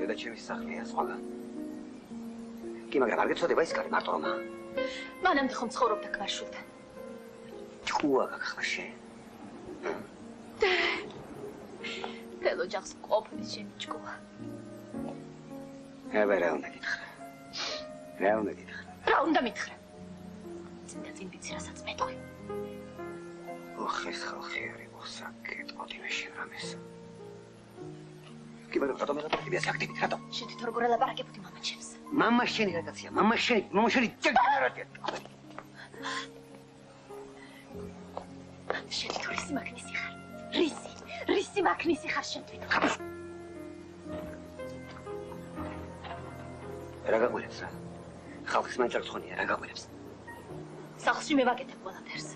დედა ჩემი სახლია სხვაგან. კი, მაგრამ არ გეცოდება ის კარი მარტო რომა. მანამდე ხომ ცხოვრობდა ქმარშვილთან. ჭკუა გახლა შენ. თელ ოჯახს ყოფნის შენი ჭკუა. რა უნდა გითხრა? რა უნდა გითხრა? რა უნდა მითხრა? წინ ვიცი რასაც მეტყვი. ოხ ეს ხალხი არის მოსაკეთყოდი მე შენ რამეს. კი მაგრამ რატომ ელაპარაკებია საკეთებით რატომ? შენ თვითონ როგორ ელაპარაკებოდი მამა ჩემს? მამა შენი რაღაცია, მამა შენი ჯერჯერობით. შენ თვითონ რისი მაგნისი ხარ? რისი მაგნისი ხარ შენ თვითონ? რა გაგვირებს რა? ხალხის მაინც არ გწონია, რა გაგვირებს? სახლში მე ვაკეთებ ყველაფერს.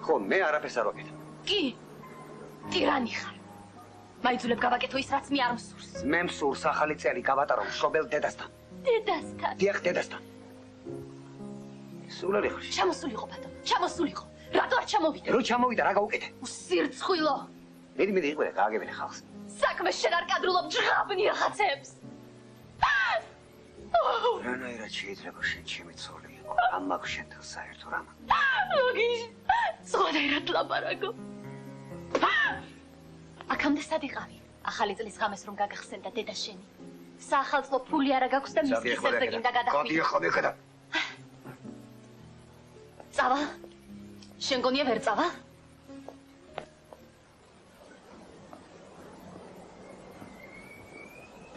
ხო, მე არაფერს არ ვაკეთებ. კი, ტირანი ხარ. მაიძულებ გავაკეთო ის, რაც მე არ მსურს. მე მსურს ახალი წელი გავატარო მშობელ დედასთან. დედასთან? დიახ, დედასთან. სულ არ იხარ. ჩამოსულიყო ბატონო, ჩამოსულიყო. რატო არ ჩამოვიდა? რო ჩამოვიდა, რა გაუკეთე? უსირცხვილო. მედი იყვე, გააგებინე ხალხს. საქმე შენ არ კადრულობ ჯღაბნი ახაცებს. რანაირად შეიძლება შენ ჩემი ცოლი იყო? ამ მაქვს შენთან საერთო რამ? ლოგიშ, სხვანაირად ლაპარაკო. აქამდე სად იყავი? ახალი წლის ღამეს რომ გაგახსენდა დედა შენი. საახალწლო ფული არა გაქვს და მის კისერზე გინდა გადახვიდე. გადი ახლა მეკდა. წავა? შენ გონია ვერ წავა?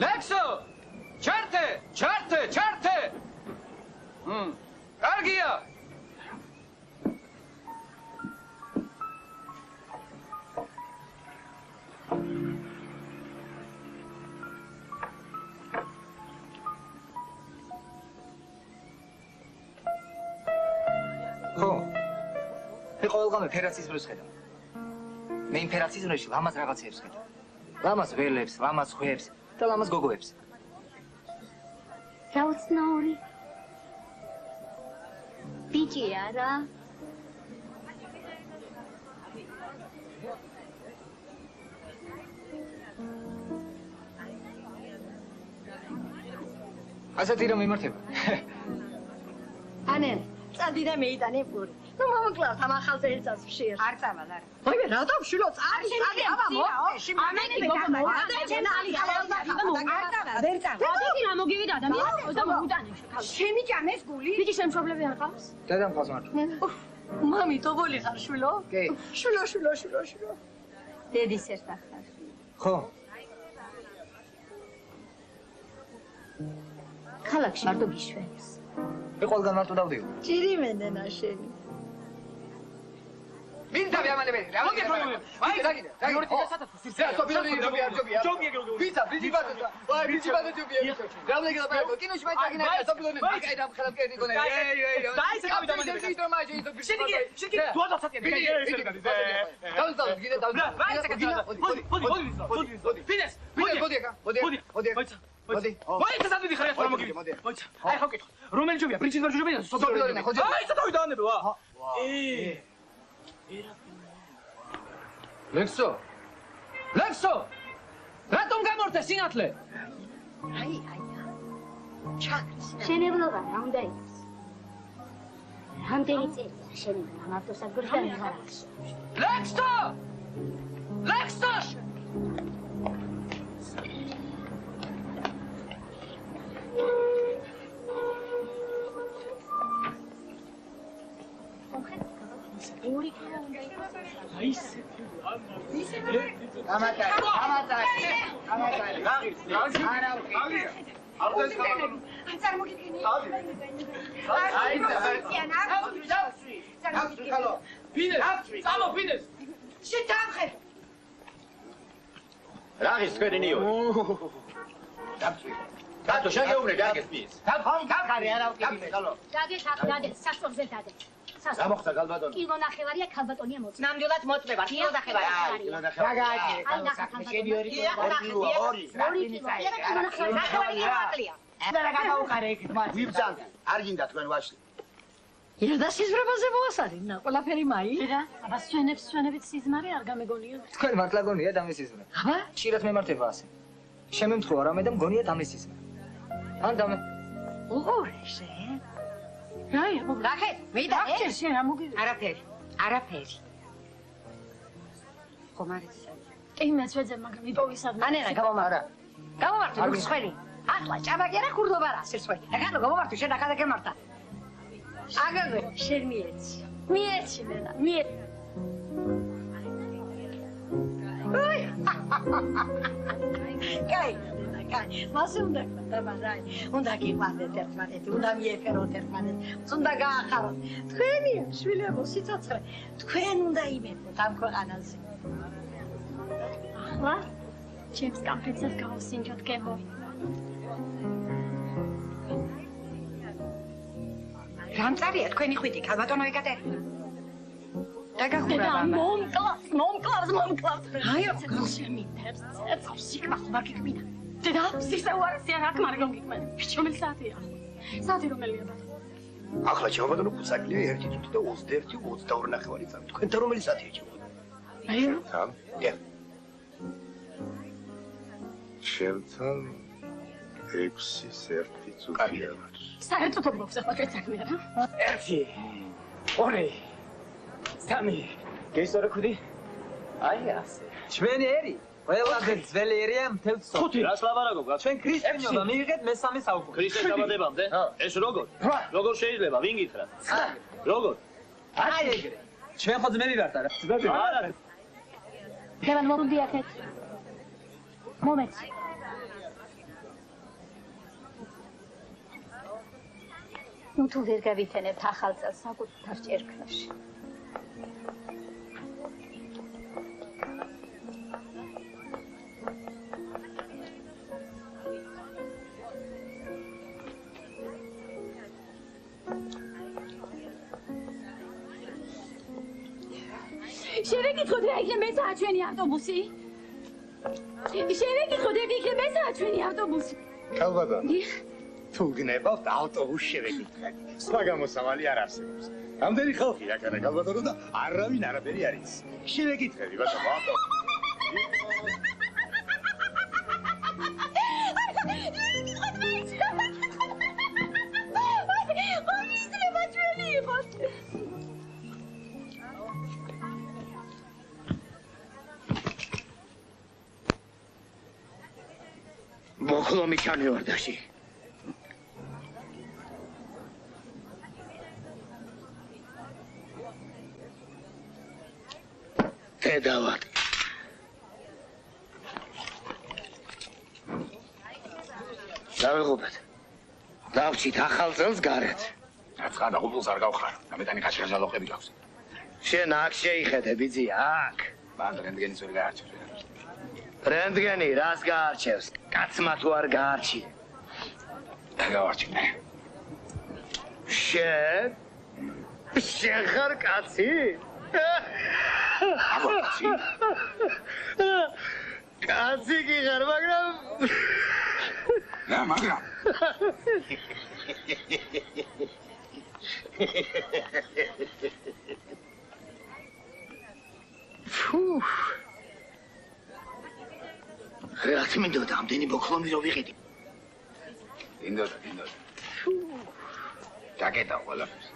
ლექსო! ჩართე! კარგია! მე ყოველდღე ფერაციზმს ხედავ. მე იმ ფერაციზმში ლამაზ რაღაცებს ხედავ. ლამაზ ველებს, ლამაზ ხვებს და ლამაზ გოგოებს. რა უცნაური? ბიჭი არა? ასეთი რომ იმართება. ანენ, წადი და მეიტანე პური. ნუ მომკლავთ ამ ახალ წელიწადს ხშირ. არ წავალ არა. ვაიმე, რატომ შვილო წადი, აბა მოხდე. ამენი მოხდე, ჩემ ალი ხალხი არ წავალ, ვერ წავალ. რატომ რა მოგივიდა ადამიანს და მოუტანე შეხალ. ჩემი ჭამეს გული. ბიჭი შენ მშობლები არ ყავს? დედამ ყავს მარტო. მამი თობოლი ხარ შვილო? კი. შვილო. დედის ერთად ხარ. ხო. ქალაქში მარტო გიშვენს. მე ყველგან მარტო დავდივარ. ჭირი მენენა შენი. მინდა ვიამანებე. აი, დაგიდა. ორი თითქოს სირცე. ჯობია. ვიცა, ბიჭიბადა. ვაი, ბიჭიბადა ჯობია. რა უნდა გელაპარაკო? კინოში მაინც დაგინა. სოფილონი. კაი და ხელად კედი გონე. დაი, საკავი დამანებე. შენი დუადო სათია. დავიწყო, გიდა დავიწყო. ვაი, საკავი. ფინეს. მოდი. ვაი, წასადვიდი ხარ ახლა მოგივი. მოიცა. აი, ხო კითხო. რომელი ჯობია? პრინცის ვერ ჯობია? სოფილონი. აი, სათავი დაანებე, ვა. ლექსო! რატომ გამორთე სინათლე? აი. ჩაკრის. შენებლობა რა უნდა იყოს? რამდენი წელია შენებლა მარტო სადგურში და მიღარაში. ლექსო! ორი კილო უნდა იყოს. აი ისე. გამატარი. არ წარმოგიდგენია. შეთანხმე. Ragis, თქვენი ნიო. დათო შეგეუბნე დაგეს მის. გახარი არა ვკითხე. დაგე, სასწორზე დადე. რა მოხდა გალბატონო? კილო ნახევარია ქალბატონია მოწ. ნამდვილად მოწმება. კილო ნახევარი. გაგააჭირე. აი ნახე შენი ორი კილო. ორი კილო. ნახევარი აკლია. და გაგაუყარე იქ მათ. ვიბძანთ. არ გინდა თქვენ ვაშლი. ირდა სიზმრებაზე მოასარინა, ყველაფერი მაი. რა, აბა სვენებით სიზმარი არ გამეგონია. თქვენ მართლა გონია დამესიზმრე. აბა, ხშირად მემართება ასე. შემემთხოვა რამე და მგონია დამესიზმრე. ან დამე. უღურეშე. რაი, აბა ნახე, მიდა. შენ რა მოგი? არაფერი. ხომარიც. კი მეცვეძე, მაგრამ იპოვისად. ანერა გამომარა. გამომართე ლუქსხველი. ახლა ჭაბაგერა ქურდობა რა სირსხველი. აკანო გამომართე შენ ახლა გემართა. აგაზე შენ მიეცი მენა, კაი, მასე უნდა დავარაი. უნდა გიყვარდეთ ერთმანეთი, უნდა მიეფეროთ ერთმანეთი, უნდა გაახაროთ. თქვენი შვილებო სიცოცხლე, თქვენ უნდა იმეფოთ ამ ქვეყანაზე. ახლა ჩემს კამფეცას გავუსინჯოთ გემო. რამწარია თქვენი ხვიტი, ქალბატონო ეკატერინე. დაგახურა მომკლავს. აიო, შემიტებს, ეცხოვში კმახვა გიკმინა. დედა, სისაუარია რა კმარგო გიკმინა. რომელი საათია? საათი რომელია? ახლა ჩემბატონო ფუცაკლია 1 თუთი და 21-22 ნახევარი წამი. თქვენთან რომელი საათია ჩემბატონო? აიო. თან? ჩემთან 6-1 წუთია. საერთოდ მოგს ახლა კეთილია რა? 1 2 3 გესორე ხუდი? აი ასე. ჩვენი ერი ყველაზე ძველი ერია მთელ სოფელში. რას ლაბარაკობ? ჩვენ ქრისტიანობა მიიღეთ მე-3 საუკუნე. ქრისტეს დაბადებამდე? ეს როგორ? როგორ შეიძლება? ვინ გითხრა? როგორ? აი ეგრე. ჩვენ ხო ძმები ვართ არა? არა. დევან მომდიახეთ. მომეც. ნუ თუ ვერ გავითენებთ ახალ წელს საკუთარ ჭერქნაში. შევეკითხოთ რა იქნება მესაა ჩვენი ავტობუსი? შევეკითხოთ ეგ იქნება მესაა ჩვენი ავტობუსი? ქალბატონო. თუ გნებავთ ავტობუსს შევეკითხეთ. სხვა გამოსავალი არ არსებობს. ამდენი ხალხი აქ არა ქალბატონო და არავინ არაფერი არ იცის. შევეკითხები ბატონო ავტობუსს. მოხლომი ჩანევარდაში. დედავად. დავიღუპეთ. დავჭით ახალ წელს გარეთ. აცხა და უბულს არ გავხარ. ამეტანი კაშკაშა ლოყები გაქვს. შენ აქ შეიხედე ბიძი, აქ. მან რენტგენის ვერ გაარჩევს. რენტგენი რას გაარჩევს? კაცმა თუ არ გაარჩიე. დაგავარჩინე. შენ ხარ კაცი? აბა კაცი კი ხარ, მაგრამ რა მაგრამ ფუ რა თმინდოდა ამდენი ბოქლომი რო ვიყიდი? ინდოდა. დაგედა ყველაფერს.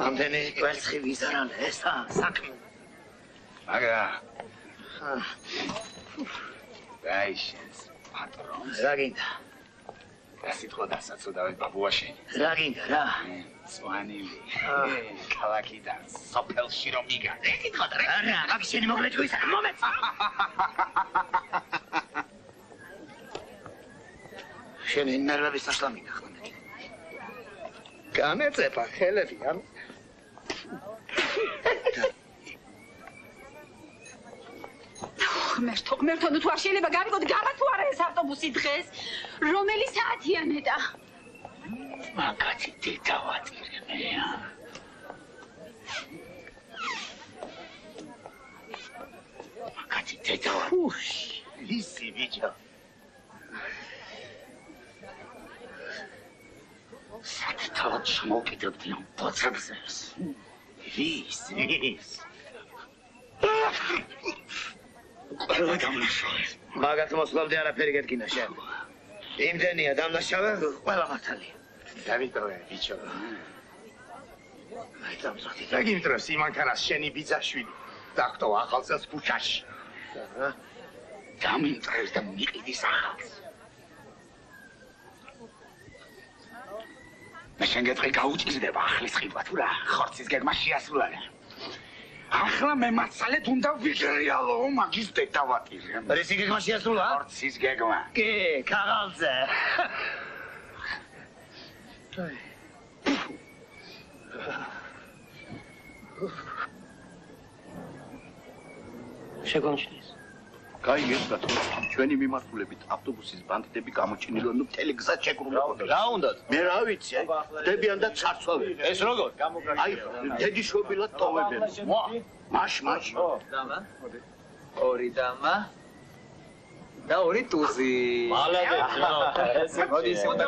ამდენი კვერცხი ვიზარალე, ესა საქმე. მაგრამ დაიშენს პატრონს. რა გინდა? და სიტყვა დასაცოდავად ბაბუაში. რა გინდა რა? სვანილი. ქალაქიდან სოფელში რომ მიგარე. კითხოთ რა? არა, მაგ შენი მოგლეჭვისა. მომეც. შენი ნერვების საშლა მიგახმე. განეწევა ხელები ამ ღმერთო, ნუ თუ არ შეიძლება გავიგოთ გამა თუ არა ეს ავტობუსი დღეს? რომელი საათია ნეტა? მაგათი დედავატირებია. მაგათი დედავატირებია. ისი ბიჭო. საკითხავად შემოვკიდებდი ამ ბოძებზე. ვის? ყველა დამნაშავე. მაგათ მოსვლამდე არაფერი გეტკინა შენ. იმდენია დამნაშავე? ყველა მართალია. დავიტოვე ბიჭო. რა გინდროს იმანქანას შენი ბიძაშვილი დაგტო ახალწელს ქუჩაში. დამინტრეს და მიყიდის ახალს. მე შენ გეტყვი გაუჭირდება ახლის ყიდვა თუ რა? ხორცის გეგმა შეასრულა. ახლა მე მაცალეთ უნდა ვიგრიალო მაგის დედავატირე. რისი გეგმა შეასრულა? ხორცის გეგმა. კი, ქაღალდზე. შეგონჩნის. გაიგებთ, ჩვენი მიმართულებით ავტობუსის ბანდიტები გამოჩინილონ, ნუ მთელი გზა შეკრულებოდა. რა უნდათ? მე რა ვიცი, დებიან და ჩარცვავენ. ეს როგორ? აი, დედიშობილად ტოვებენ. მაშ. დამა. ორი დამა. და ორი ტუზი. მალადეთ რა. მოდი ისე უნდა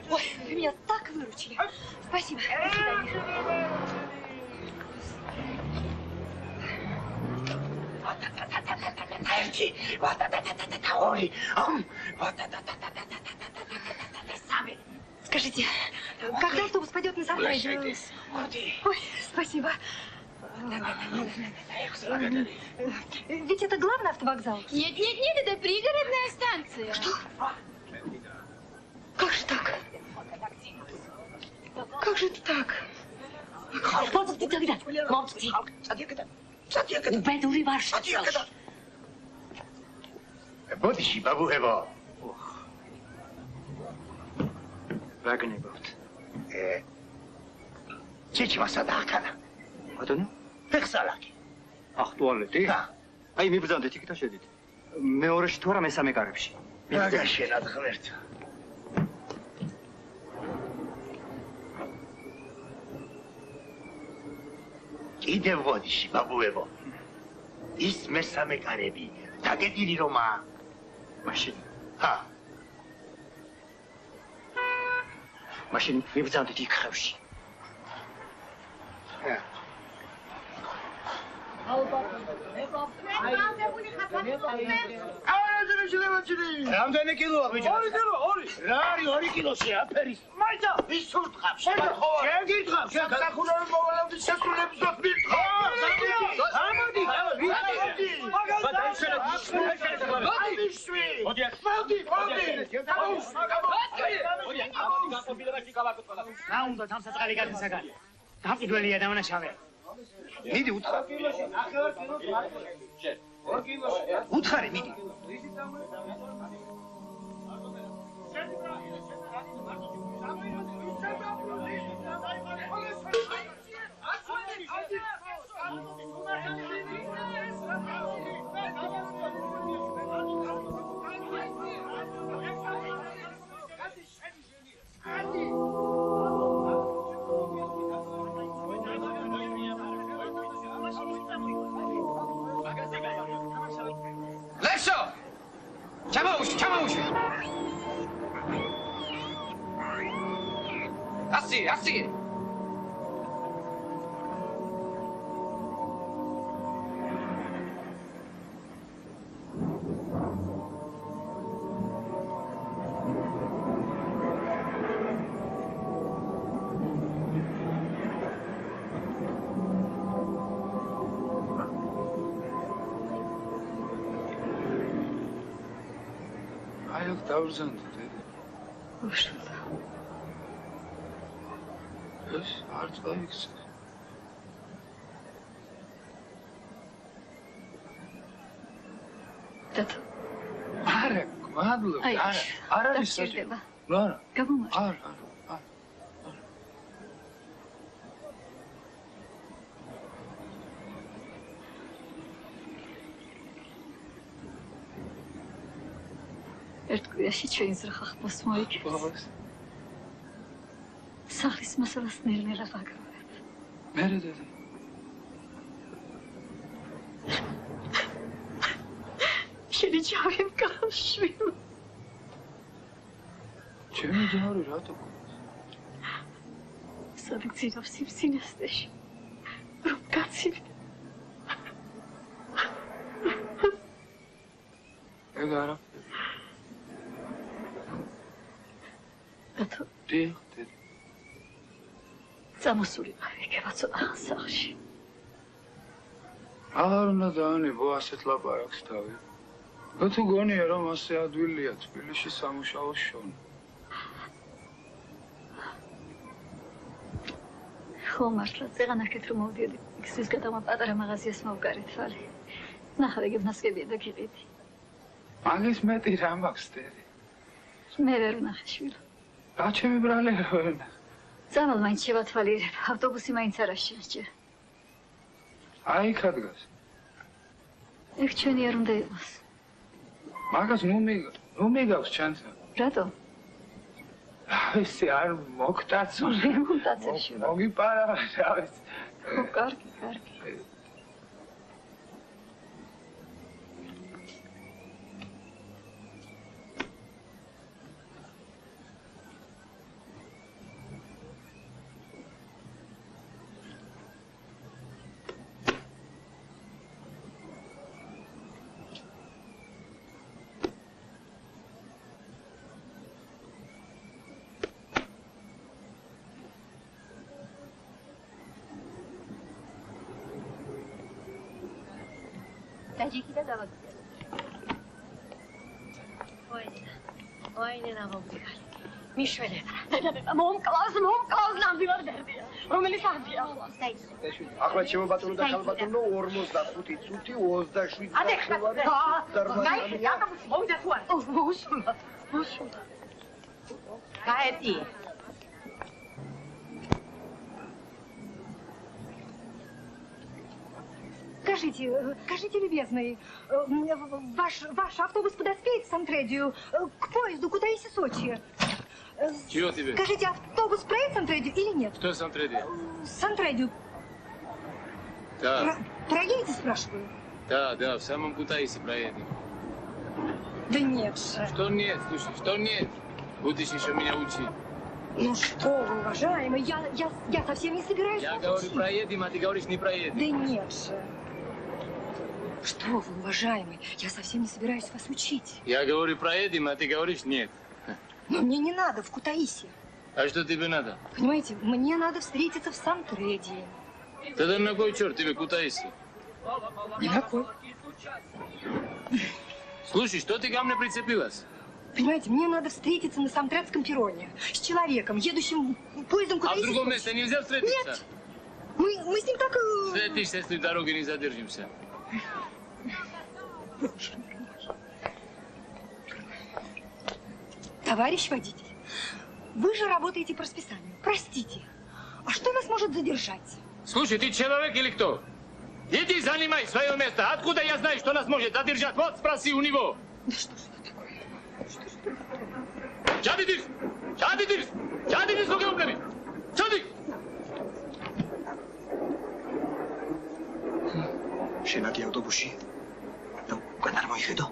Ой, вы меня так выручили. Спасибо. Скажите, когда автобус пойдет на Сармей? Ой, спасибо. Ведь это главный автовокзал. Нет, это пригородная станция. Что? Как же так? Как же это так? Хватит ты тогда, молчи. Убедуй ваш. ბოდიში ბაბუებო. რა გნებავთ? ჩიჩმასა დააკანა. ბატონო? ფეხსალაკი. ახ, ტუალეტი? აი, მიბრძანდეთ იქით და შედით. მეორეში თუ არა მესამე კარებში. რა გაშენად ღმერთო. კიდევ ბოდიში ბაბუებო. ის მესამე კარები დაგედილი რომა. მაშინ. მაშინ მიბრძანდით იქ ხევში. რამდენი კილოა ბიჭო? 2 კილო, 2. რა არის 2 კილოში აფერის? მაიცა, ვის სურთხავს? შენ გითხავს, შენ გახურები მოვალავდი შესრულების დროს მირთხა. გამოდი. რა უნდა სამსაწყალი გასაგანი? დამყიდველია დამნაშავე. მიდი უთხარ. უთხარი მიდი. ლექსო! ჩამოუშვი. ასი. აი აქ დავზანდი დედა. უშვილო. ეს არ წაიქცე. დათო. არა, მადლობა. არ არის საჭირო. არა. გამომართ. არა. ერთ კვირაში ჩვენ ზრხა ხმას მოიქეს. სახლის მასალას ნელ-ნელა ვაგროვებ. მერე დედა. შენი ჯავი მკავშირო. ჩემი ჯავი რატო? საგრძინავს სიმსინესტეში. რომ გაცივი. ეგ არა. დათო. დიახ, დედა. წამოსული ვიქება ცოტა სახში. აღარ უნდა დაანებო ასეთ ლაპარაკს თავი. თუ გონია რომ ასე ადვილია თბილისში სამუშაოს შონა. ხო მართლა წეღანაკეთ რომ მოვდიოდი გზის გადამა პატარა მაღაზიას მოვგარე თვალი. ნახავ ეგ ნასკებია და გიყიდი. მაგის მეტი რა მაქვს დედა? მე ვერ ვნახე შვილო. რა ჩემი ბრალი რა ვერ ვნახე. წამალ მაინც შევათვალიერებ, ავტობუსი მაინც არ შეჭერ. აი იქ ადგას. ეგ ჩვენი არ უნდა იყოს. მაგას ნუ მიგავს ჩანსა. რატო? ესე არ მოგტაცო. ვერ მომტაცე შვილო. მოგიპარა რა ვიცი. ხო, კარგი, კარგი. დაჯიქი და დავაგდე. ვაინე ნამოგვიგალი. მიშვენებრა. დედა მომკლავს ნამდვილად დერდია. რომელი საათია ახლა? ახლა შემობატონო და ხალბატონო 45 წუთი 27 ადექა. გაიქი, აკაბუს მოვიდა თუ არა? მოსულა. გაეტი. Скажите, любезный, ваш автобус подоспеет в Сантредию к поезду Кутаиси-Сочи? Чего тебе? Скажите, автобус проедет в Сантредию или нет? Что Сантредия? Сантредию. Да. Проедете, спрашиваю? Да, в самом Кутаиси проедем. Да нет же. Что нет? Слушай, что нет? Будешь еще меня учить. Ну что вы, уважаемый, я совсем не собираюсь Я вас говорю, учить. проедем, а ты говоришь, не проедем. Да нет же. Что вы, уважаемый, я совсем не собираюсь вас учить. Я говорю, проедем, а ты говоришь, нет. Но мне не надо в Кутаиси. А что тебе надо? Понимаете, мне надо встретиться в Сантреди. Тогда на кой черт тебе Кутаиси? Ни на кой. Слушай, что ты ко мне прицепилась? Понимаете, мне надо встретиться на Самтредском перроне с человеком, едущим поездом А в Кутаиси. другом месте нельзя встретиться? Нет. Мы с ним так... Встретишься, если в дороге не задержимся. Товарищ водитель, вы же работаете по расписанию. Простите, а что нас может задержать? Слушай, ты человек или кто? Иди занимай свое место. Откуда я знаю, что нас может задержать? Вот спроси у него. Да что же это такое? ჩადიდիր ზოგიერთები. ჩადი. შენადი ავტობუსში. და უკან არ მოიხედო.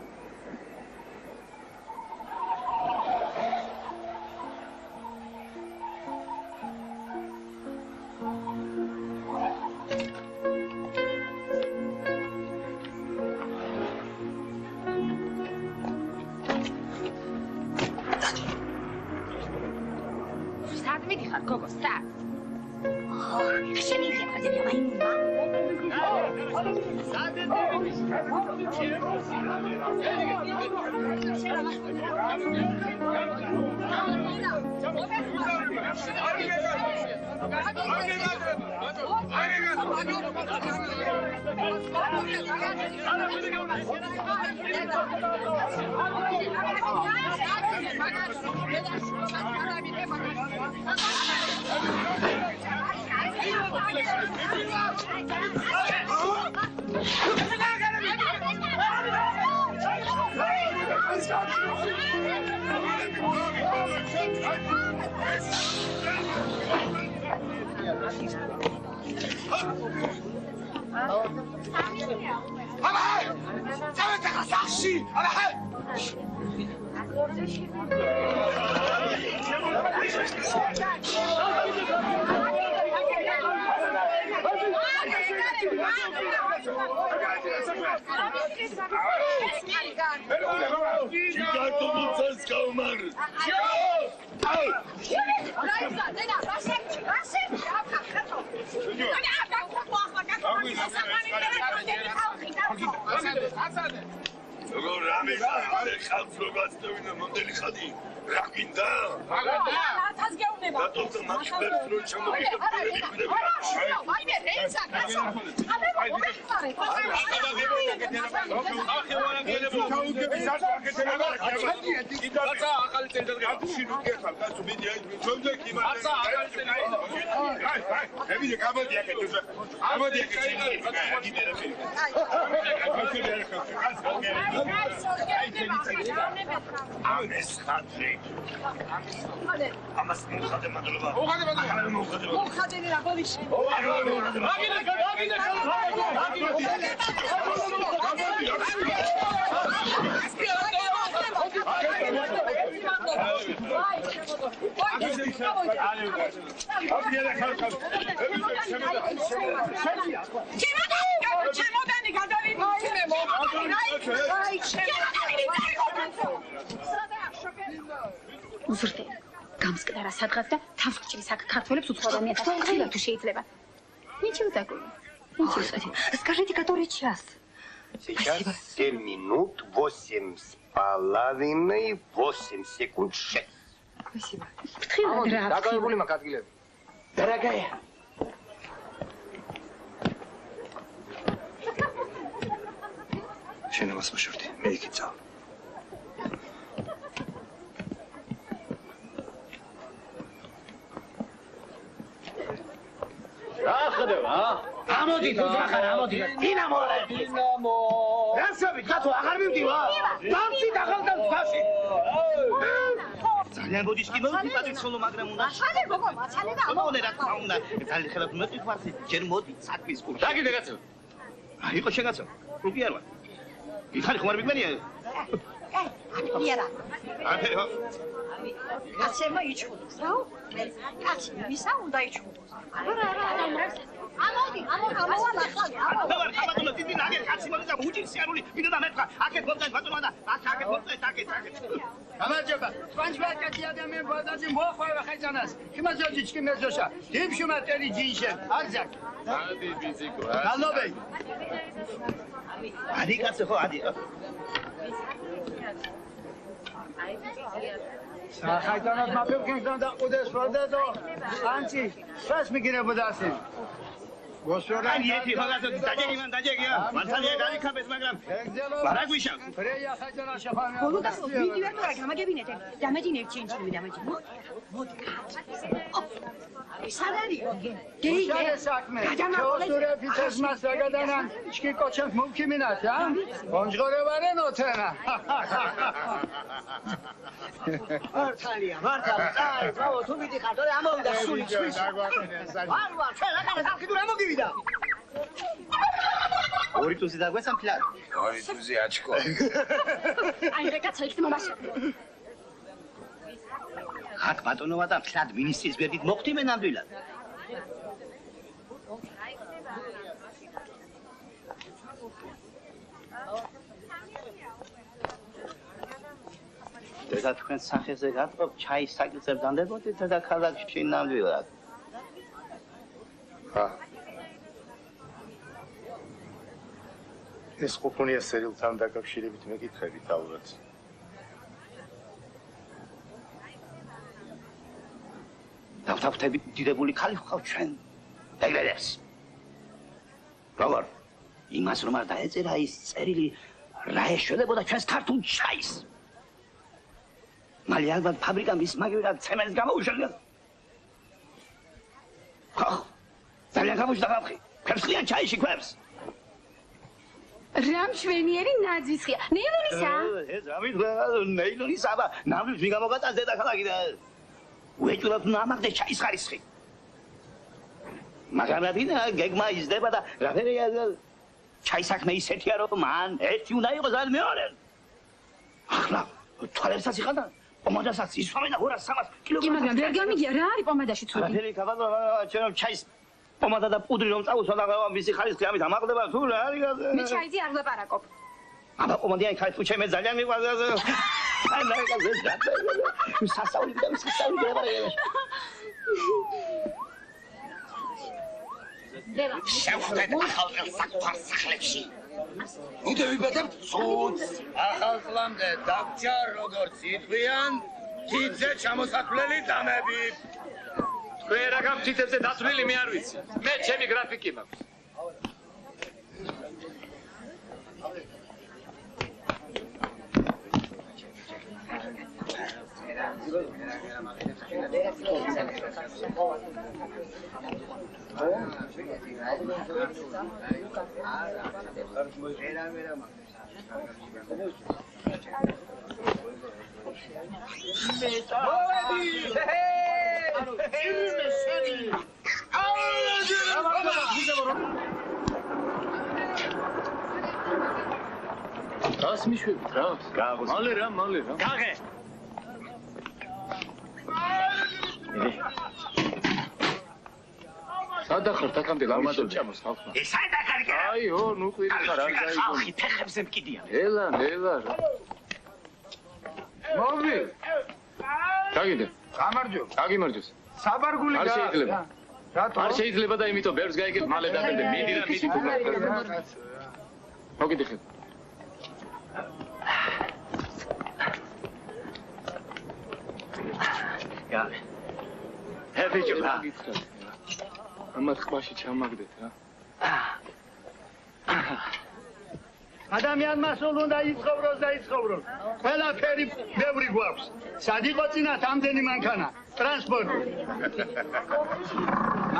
უზრდე გამსკდა რა სადღაც და თავს გჭრის აქ ქართველებს უცხოა მე თუ შეიძლება ничего такого ничего. Скажите, который час? Сейчас 7 минут 8,5 8 секунд 6. Спасибо. Дорогая. შენ მას მოშორდი, მე იქიცა. ახდება, ამოდი თუ ახარ ამოდი. დინამო. რასავით, ხათო აღარ მივდივა? დამცი დახალდა ფაში. ძალიან გოდის კი მოვიფიქრეთ ხოლმე, მაგრამ უნდა. მაცალე გოგო, მაცალე და ამოვნე რა თქმა უნდა. ძალიან ხელად მოვიფიქრე, ჯერ მოდი საქმის კურსი. და კიდე კაცო. აი იყო შეგაცო. რუკი არ ვარ. იხარი ხომ არ მიგმენია? იერა. აფერო. კაცმა იჩხუბოს, რა? კაცი, ვისა უნდა იჩხუბოს? არა, ამოდი, ამოვალ ახლა. ვარ ხაბატონო დიდი ნაგე კაცი მოდი უჭირ სიარული მინდა მეთქვა. აქეთ მომწეს ბატონო და აქეთ მომწეს აქეთ. გამარჯობა. სპანჩბაკი ადამიან ბოდაძე მოხვევა ხეჭანას. ხიმაზოჯიჩკი მეზოშა. დიმშუმა ტერი ჯინშე. არზაკ. ადი ბიზიკო. ალობე. ადი კაცო ხო ადი. ხაიტანად მაფევკენგდან და ყუდეს ვარდადო. ანჩი, სას მიგირებოდა ასე. გოსორანი ერთი ხალხო დაჯეგიმან დაჯეგია. მართალია გაიქაბეს, მაგრამ არა გვიშავ. ფრეია ხაიტანა შეფანა. ბოლო და ვიდეო თუ რა გამაგებინეთ. დამეჯინებ ჩინჩინები დამეჯინებ. მოდი. სალარიო. გეი. საქმე. გოსორე ფიცეს მას დაგადანან. ჩკი კოჩემ მომქიმინათ, ა?ონჯღორებარენ ოცენა. მართალია. აი, ბრავო, თუ მიდიხარ, თორე ამოვიდა სული ჩვის. ვარ, ჩვენ ახლა ხალხი რა მოგივიდა? ორი თუზი დაგვესამ ფლად. ორი თუზი აჩკო. აი, რა კაცო, იქ მომაშა. აქ ბატონოა და ფლად მინისტრის გვერდით მოხდიმე ნამდვილად. და თქვენ სახეზე გატყობ ჩაის საკითხებს დანდებოდით და ქალაქში ნამდვილად. ეს ყოფონია სერილთან დაკავშირებით მეკითხები თავად. დავთავთები დიდებული ხალი ხავ ჩვენ. დაგრადებს. როგორ? იმას რომ არ დაეწერა ის წერილი რა ეშველებოდა ჩვენს ქართულ ჩაის. მალე ალბათ ფაბრიკამ ის მაგივრად ცემენტს გამოუშალდა. ხო, ძალიან გამოჩნდა ხალხი. ქერცხლიან ჩაიში ქვებს. რამ შვენიერი ნაძვისხია. ნეილონისა? ეს რა მითხრა? ნეილონისა, აბა, ნამდვილად მიგამოგაწას დედაქალაქი და უეჭვრად ნამაგდე ჩაის ხარისხი. მაგრამ რადგან გეგმა იზრდება და რაფერია ჩაისაქმე ისეთია რომ მან ერთი უნდა იყოს ან მეორე. ახლა თვალებსაც იყადა პომადასაც ისვამენ 200-300 კილოგრამს. კი, მაგრამ ვერ გამიგია რა არის პომადაში ცუდი. რაფერი კაბანო ჩვენ ჩაის პომადა და პუდრი რომ წავუსვა და მისი ხარისხი ამით ამაღლდება თუ რა არის? მე ჩაიზე არ ვლაპარაკობ. აბა პომადიანი ხარისხი თუ ჩემს ძალიან მიყვარს. აი რა გაზეთ რა. სასაული და ლაპარაკია. შევხვდეთ ახალ საქმარ სახლებში. უდე ვიბადებთ ცუდს. ახალ წლამდე დაგჭა როგორც იტყვიან, თითზე ჩამოსათვლელი დამები. თქვენ რა გამთითებზე დათვლილი მე არ ვიცი. მე ჩემი გრაფიკი მაქვს. რას მიშვებით რა? მალე რა. გაღე. სადახართ აქამდე გამოდო ჭამოს ხალხმა. სადახარ კი? აიო, ნუ ყვირი ხარ არ გაიგო. ხალხი ფეხებზე მკიდია. ელა. მოვი. გაგიდე. გაგიმარჯოს. საბარგული არ შეიძლება. არ შეიძლება და იმიტომ ბევრს გაიგებ მალე დაგიდე. მიდი და მიდი თქო. მოგიდიხეთ. გაღე. ჰებიჯო რა. ამათ ხმაში ჩამაგდეთ რა. ადამიანმა სულ უნდა იცხოვროს და იცხოვროს. ყველაფერი ბევრი გვაქვს. სად იყო წინათ ამდენი მანქანა? ტრანსპორტი.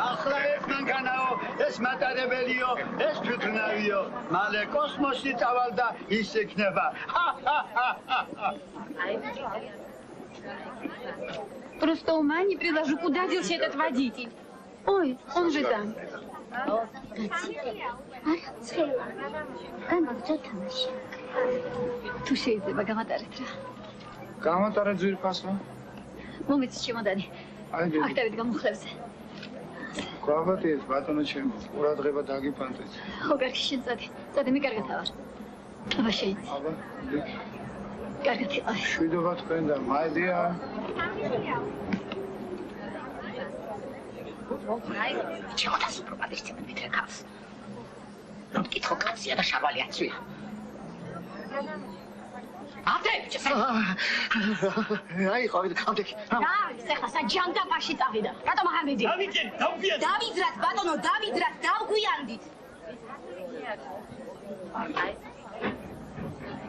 ახლა ეს მანქანაო, ეს მატარებელიო, ეს თვითნავიო. მალე კოსმოსში წავალ და ის იქნება. Просто ума не приложу, куда делся этот водитель. Ой, он же там. თუ შეიძლება გამატარეთ რა. გამატარეთ ძვირფასო. მომეც ჩემოდანი. აქტივით გამუხლებზე. გვაბატიეთ ბატონო ჩემი. ყურადღება დაგიფანტეთ. ხო, კარგი შენ წადი მე კარგად ავარ. აბა შეიძლება. აბა, კარგად იყავ. შვიდობა თქვენ და მაედია. ჩემოთა სუპროპადის თემით რეკავს. რომ კითხო კაცია და შარვალი აცვია. ამდე, აი ხო, ამდე. რა, ეხლა საჯანდაბაში წავიდა. რატომ აღარ მედი? დავიძრათ, ბატონო, დავიძრათ, დავგვიანდით.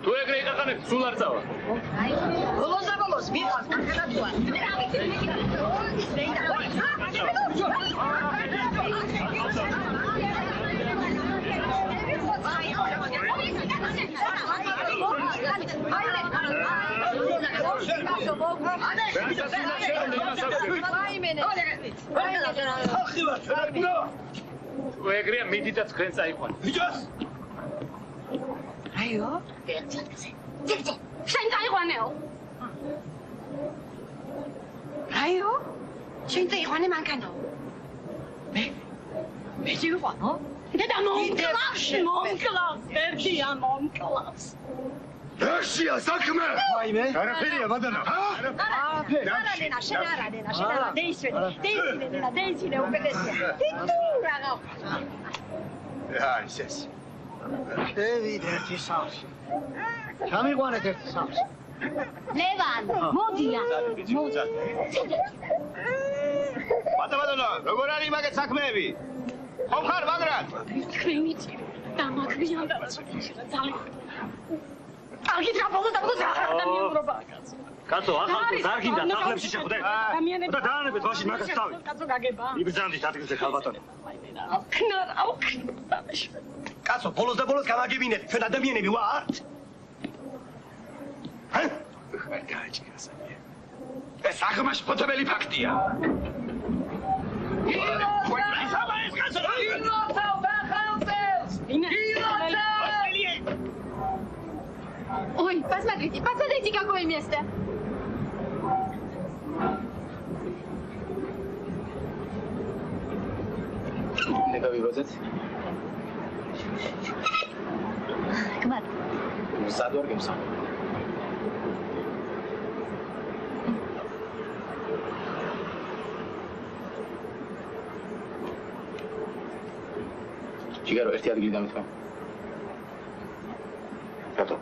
თუ ეგრე იყახანებ, სულ არ წავა. ბოლოს მიყავს კანადოა. თუ ეგრეა მიდი და თქვენ წაიყვანეთ. მიჯოს. აიო, ძეგ, შენ წაიყვანეო. აიო, შენ წაიყვანე მანქანო. მე წაიყვანო? დედა მომკლავს, ერთია მომკლავს. ერთია საქმე. ვაიმე. არაფერია ბატონო. არადენა, შენ არადენა, დეისვენე, უკეთესია. თითუ რაღა. რა ის ეს? შევიდე ერთი სავსე. ჩამიყვანეთ ერთი სავსე. ლევან, მოდია. ბატონო, როგორ არის მაგეთ საქმეები? ხომ ხარ მაგრად? თქვენი წირი დამაგვიანდა ძალიან. არგით რაბოლოს და ადამიანურობა. კაცო, ახალ ზარგინდა სახლებში შეხვდეთ. და დაანებეთ მაშინ მაგას თავი. კაცო გაგება. იბრძანდით ადგილზე ხალბატონო. ქნა. კაცო, ბოლოს და ბოლოს გამაგებინეთ, ჩვენ ადამიანები ვართ. ჰა? გაიჭირას. ეს აღმაშფოთებელი ფაქტია. Ой, посмотрите, какое место. Нека вивозეთ. Кмат. Садор გემსა. ჯიგარო ერთი ადგილი დამითქვა. რატო?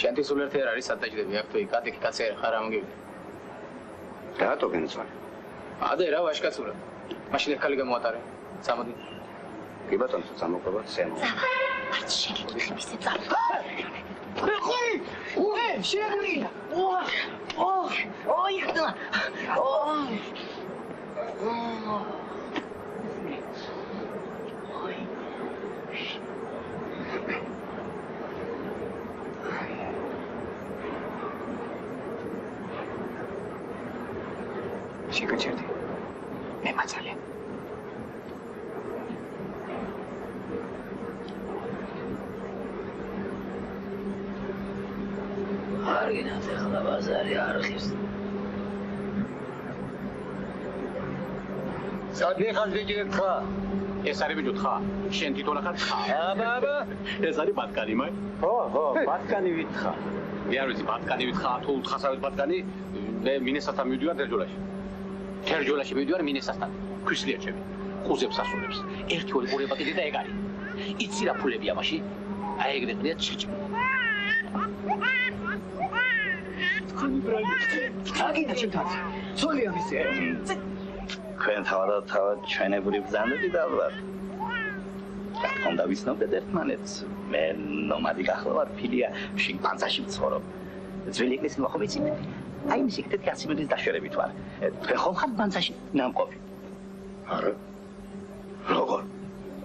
შენთვის სულ ერთი არ არის სადაჭდები აქ თუ კატიკი კაცი ხარ ამოგივიდე. რატო გენცვალე? ადე რა ვაშკაცურა. მაშინ ერთ ქალი გამოატარე. წამოდი. კი ბატონო, წამოყვება სემო. არც შეგიძლია ისე წარ. უე, შეგვიდა. ოი, ხდა. შეგაჩერდი. მე მაცალე. არგინათ ახლა ბაზარი არხის. სადი ხაზიჭი ხა. ეს არის ბიჭო თხა. შენ თვითონ ახარ თხა. აბა. ეს არის ბატკანი მაი. ხო, ბატკანი ვითხა. მე არ ვიცი ბატკანი ვითხა თუ თხასავით ბატკანი. მე მინესასთან მივდივარ თერჯოლაში. თერჯოლაში მივდივარ მინესასთან. ქვისლიაჩები. ხუზებს ასულებს. ერთი ორი ყურება კიდე და ეგ არის. იცი რა ფულებია მაშინ? აი ეგ მეყრია ჭიჭი. აგინა ჩემთან. ცოლია მისე. თქვენ თავად ჩვენებური ბრძანდები და ალბათ. უნდა ვიცნობდეთ ერთმანეთს. მე ნომადი გახლავარ ფილია შიმპანზაში ვცხოვრობ. ძველი ეკლესია მოხომ იცით? აი მისი კიდე კაციმედის დაშორებით ვარ. თქვენ ხომ ხართ ბანძაში ნამყოფი? არა. როგორ?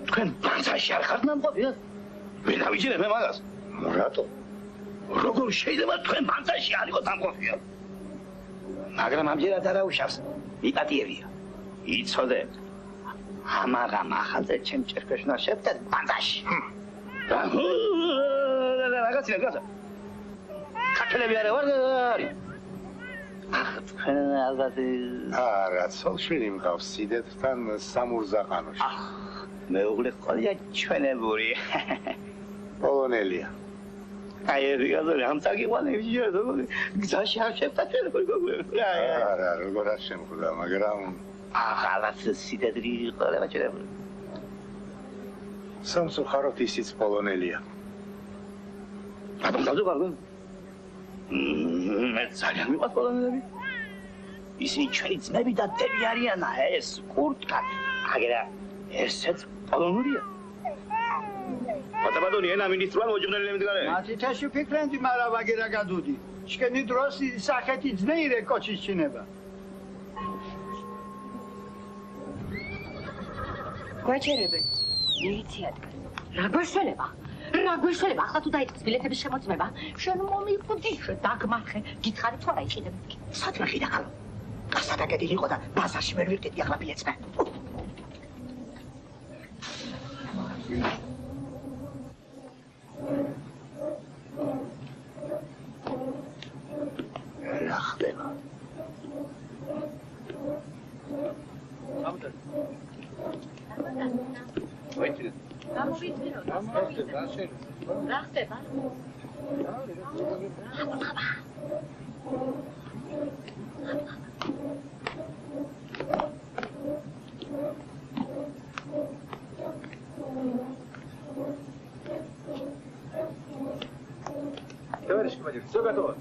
თქვენ ბანძაში არ ხართ ნამყოფი? ვერ დავიჯერებ მე მაგას. რატო? როგორ შეიძლება თქვენ ბანძაში არ იყოთ ნამყოფი? მაგრამ ამჯერად არა უშავს. იპატიებია. იცოდე. ამაღამ ახალზე ჩემ ჭერქეშნა შევდეთ ბანძაში. რაღაცა. ქართველები არა ვარ? თქვენ ალბათ არა, ცოლშვილი მყავს სიდეთთან სამურზაყანოში. მეუღლე ყოლია ჩვენებური. პოლონელია. აი რიგაზე ამ წაგიყვანები შეიძლება გზაში არ შევტაცებ როგორ არა, როგორ არ შემხვდა, მაგრამ ახალაც სიდედრი ყოლება შეიძლება. სამწუხაროდ ისიც პოლონელია. აბა გაზოგადო მე ძალიან მიყვარს პოლონელები. ისინი ჩვენი ძმები და დები არიან, ეს კურტკა. აგერა ესეც პოლონურია. ბატონი, ენა მინისტრმა მოჯღნელი მდგარე. მათითაში ფიქრენდი, მაგრამ ვაგერა გადუდი. შკენი დროს სახეთი ძნეირე კოჩის ჩინება. გვაჩერებე. მილიცია დგას. რა გვეშველება? რა გვეშველება? ახლა თუ დაიწყეს ბილეთების შემოწმება, შენ მომიყვდი, დაგმარხე, გითხარი თუ არა იყიდებ. სათმა ხიდა ხალ. გასადაგედი იყო და ბაზარში ვერ ვიყიდი ახლა ბილეთს მე. რა ხდება? გამოვიძინო. რა ხდება? Товарищ командир, все готово.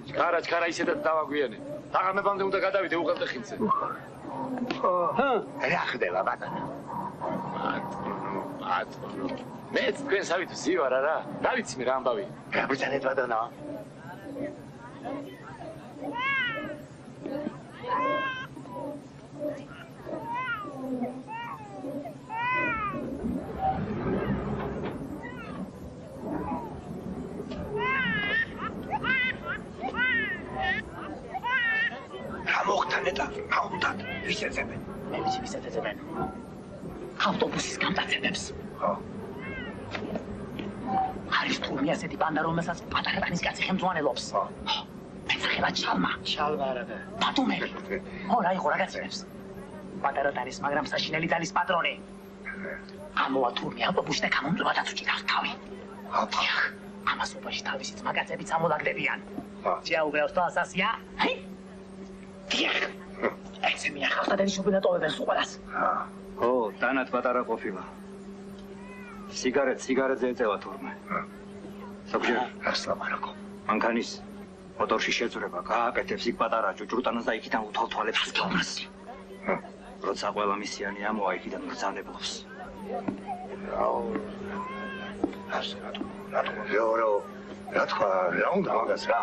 Чкара, ისედაც დავაგვიანე. დაღამებამდე უნდა გადავიდე უღელტეხილზე. რა ხდება ბატონო? ბატონო. მეც თქვენსავით ვზივარ არა? რა ვიცი მე რა ამბავი. რა ბრძანეთ ბატონო? მოხდანედა, აუნდათ, ვის ეძებენ? მე ვიცი ვის ეძებენ. ავტობუსის გამტაცებებს. ხო. არის თურმე ასეთი ბანდა, რომელსაც პატარა ტანის კაცი ხელმძღვანელობს. ხო. მეცახება ჩალმა. ჩალმა არა და. დატუმები. ხო, რა იყო რაღაცებს. პატარა ტანის, მაგრამ საშინელი დალის პატრონი. ამოვა თურმე ავტობუსში და გამომწვევადაც უჭირავს თავი. აფახ. ამას უბაში თავისით მაგაცებიც ამოლაგდებიან. ხო. შეაუბრავს თვალსასია? ჰი? ეცე მიახავს და დაიშობინა ტოვებენ სულ ყველას. ო, დანად პატარა ყოფილა. სიგარეტზე ეწევა თურმე. ზოგჯერ ასლამარაკო. მანქანის მოტორში შეძრება, გააკეთებს იქ პატარა ჭუჭრუტანას და იქიდან უთვალთვალებს თავს. როცა ყველა მისიანი ამოვა იქიდან ბრძანებლობს. რა თქვა, რა უნდა მაგას რა?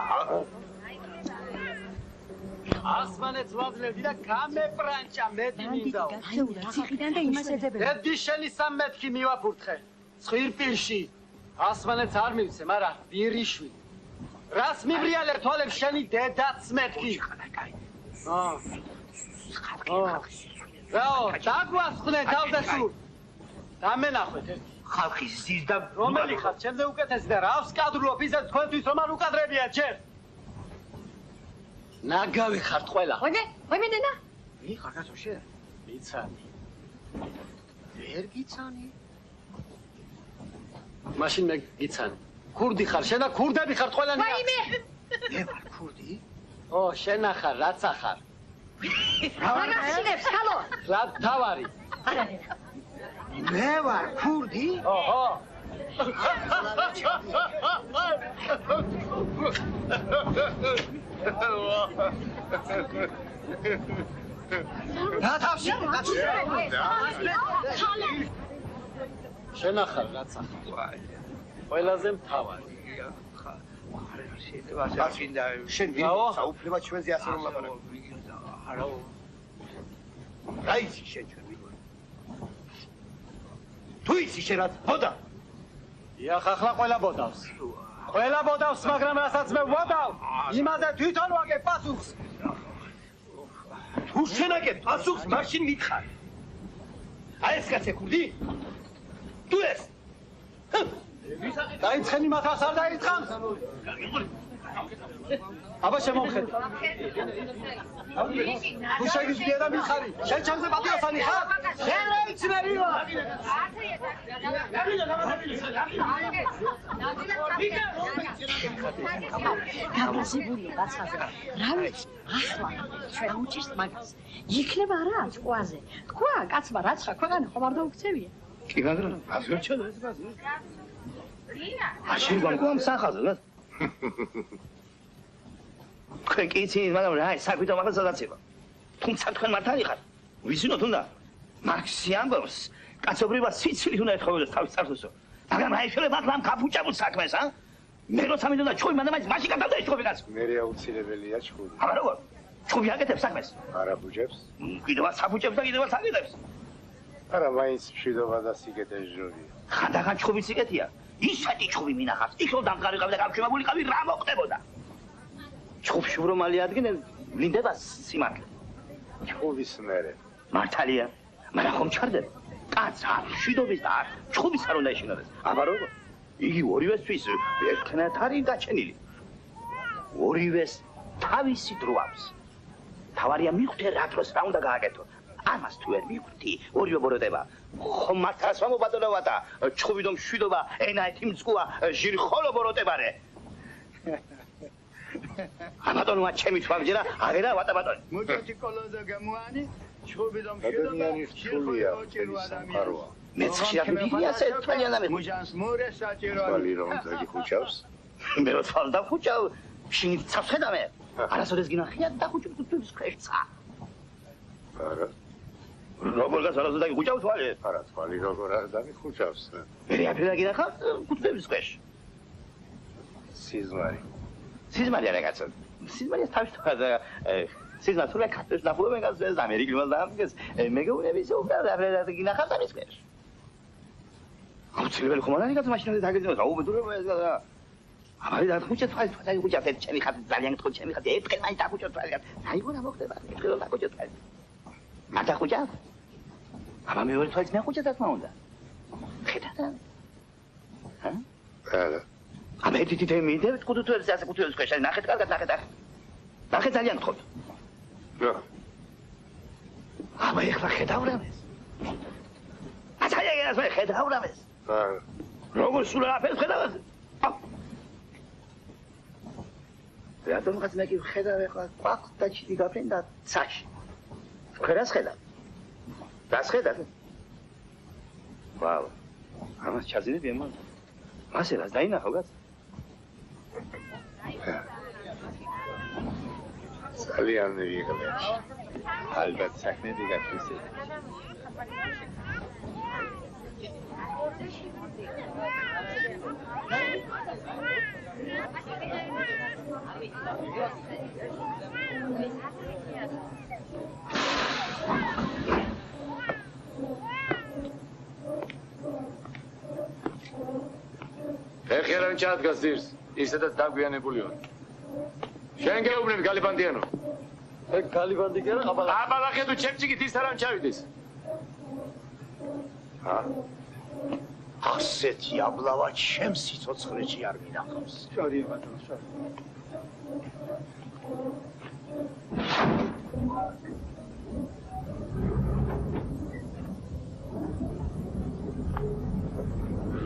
ასმანეთს ვაძლევდი და გამეპრანჭა მეთქი მინდაო. ციხიდან და იმას ეძებენ. დედი შენი სამეთქი მივაფურთხე. ცხირპილში. ასმანეთს არ მივცე, მაგრამ ვირიშვი. რას მიბრიალებ თვალებს შენი დედაც მეთქი. რაო, დაგვასხნენ თავდასხმ. დამენახვეთ ეს. ხალხის ზის და რომელი ხარ? ჩემზე უკეთესი და რავს კადრულობ ისე თქვენთვის რომ არ უკადრებია ჯერ. ნაგავი ხართ ყველა. ვაი მენენა? ვიხარ გასოშე? მიცანი. ვერ გიცანი? მაშინ მე გიცანი. ქურდი ხარ, შენ და ქურდები ხართ ყველანი. ვაი მე. მე ვარ ქურდი? ო, შენ ახარ, რაც ახარ. მაგაშინებს, ხალო. რა თავარი? მე ვარ ქურდი? ოჰო. რა თავში? შენ ახარ, რაც ახარ. ყველაზე მთავარი. შენ ვინ საუბრება ჩვენზე ასე რომ ლაპარაკობ? არა. რა იცი შენ ჩვენ ვინ? თუ იცი შენ რაც ბოდა? იახ ახლა ყველა ბოდავს. ყველა ბოდავს, მაგრამ რასაც მე ვბოდავ, იმაზე თვითონ ვაგებ პასუხს. თუ შენ აგებ პასუხს, მაშინ მითხარ. აი ეს კაცი ქურდი? თუ ეს? დაიწყენი მათას არ დაიწყამს? აბა შემოვხედე. თუ შეგიძლია და მიხარი, შენ ჩემზე პატიოსანი ხარ? შენ რა იცნები ვარ? გამოსიბული ბაცაზე. რა ვიცი, ახლა ჩვენ უჭირს მაგას. იქნება რა ჭკვაზე. თქვა, კაცმა რაც ხა ქვეყანა ხომ არ დაუქცევია. კი, მაგრამ აღერჩევა ეს გაზი. აშენ გვამკوام სახაზე, რა? თქვენ კი იცით, მაგრამ რა, საქმე მაგას სადაცება. თუმცა თქვენ მართალი ხართ. ვიცინოთ უნდა. მარქსი ამბობს, კაცობრიობა სიცილით უნდა ეთხოვდეს თავის წარსულსო. მაგრამ აიშველება ამ კაფუჭაბულ საქმეს, ა? მე როცა მინდოდა ჩხუბი მანდ მაშინ გადავდა ჩხუბი კაც. მე აუცილებელია ჩხუბი. აბა როგორ? ჩხუბი აკეთებს საქმეს? არა ბუჯებს. კიდევაც საფუჭებს და კიდევაც აკეთებს. არა, მაინც მშვიდობა და სიკეთე ჟურია. ხანდახან ჩხუბი სიკეთეა. ისეთი ჩხუბი მინახავს. იქ რომ დამყარიყავ და გამშვებულიყავი რა მოხდებოდა? ჩხუბში რომ ალიადგნენ, ვლინდება სიმართლე. ჩხუბის მერე. მართალია, მაგრამ ხომ ჩარდება? კაც არ მშვიდობის და არ ჩხუბის არ უნდა ეშინოდეს. აბა როგორ? იგი ორივესთვის ერთნაირად არის გაჩენილი. ორივეს თავისი დრო აქვს. თავარია მიხვდე რა დროს რა უნდა გააკეთო. ამას თუ ვერ მიხვდი, ორივე ბოროტება. ხომ მართლაც მომბატონოვა და ჩხუბი და მშვიდობა ენაეთი მწკუა ჟირი ხოლო ბოროტებარე. ამატონმა ჩემი თვალჯერა აღერა ვატაბატონი. მოჭოჭი კოლონზე გამოანი ჩხუბი და მშვიდობა ადამიანის სულია სამყაროა. მეც ხშირად ვიგია ერთმანიანად მე. მუჟანს მურე საჭირო. თვალი რომ დაგიხუჭავს. მე რო თვალს დახუჭავ, შინით ცავს ხედავე. არასოდეს გინახია დახუჭებ თვითონ ქვეშცა. არა. როგორ გასარაზე დაგიხუჭავ თვალი? არა, თვალი როგორ არ დაგიხუჭავს. მე აფერა გინახავ თვითონ ქვეშ. სიზმარი. სიზმარი არა კაცო. სიზმარი თავის თვალზე სიზმარი თუ კაცოს ნახულობენ გასწეს ამერიკელს და ამგეს მეგობრების უკრავდა აფერა გინახავ თავის ქვეშ. აუცილებელი ხომ არა კაცო მაშინაზე დაგეძინოს აუბედურება ეს და აბარი დახუჭე თვალს დაგიხუჭა ეს ჩემი ხატი ძალიან გთხოვ ჩემი ხატი ერთხელ მაინც დახუჭო თვალი. აი გონა მოხდება ერთხელ დახუჭო თვალი. მარტო ხუჭა? აბა მეორე თვალს მე ხუჭა თქმა უნდა. ხედავ? ჰა? არა. აბა ერთი თემი კუთუთებს ასე კუთუთებს ქვეშ ნახეთ კარგად ნახეთ. ნახეთ ძალიან გთხოვ. რა? აბა ეხლა ხედავ რამეს? აცაიეგას მე ხედავ რამეს? არა. როგორ სულ აფერს ხედავ? რატომ ხაც მე კი ხედავ ეხლა ყვახ და ჩიტი გაფრენ და ცაში. ხერას ხედავ. დას ხედავ. ვაუ. ამას ჩაძინები ემან. ასე რას დაინახავ გაც? ძალიან მიგებია. ალბათ საქმეები გაქრისეთ. ეხერავინ ჩადგას ძირს, ისედაც დაგვიანებული ვარ. შენ გეუბნები გალიბანდიანო. ეგ გალიბანდი კი არა, აბალახი. აბალახი თუ ჩემჭიგით ის არ ამჩავიდეს. ასეთი აბლავა ჩემს სიცოცხლეში არ მინახავს. შარია ბატონო, შარია.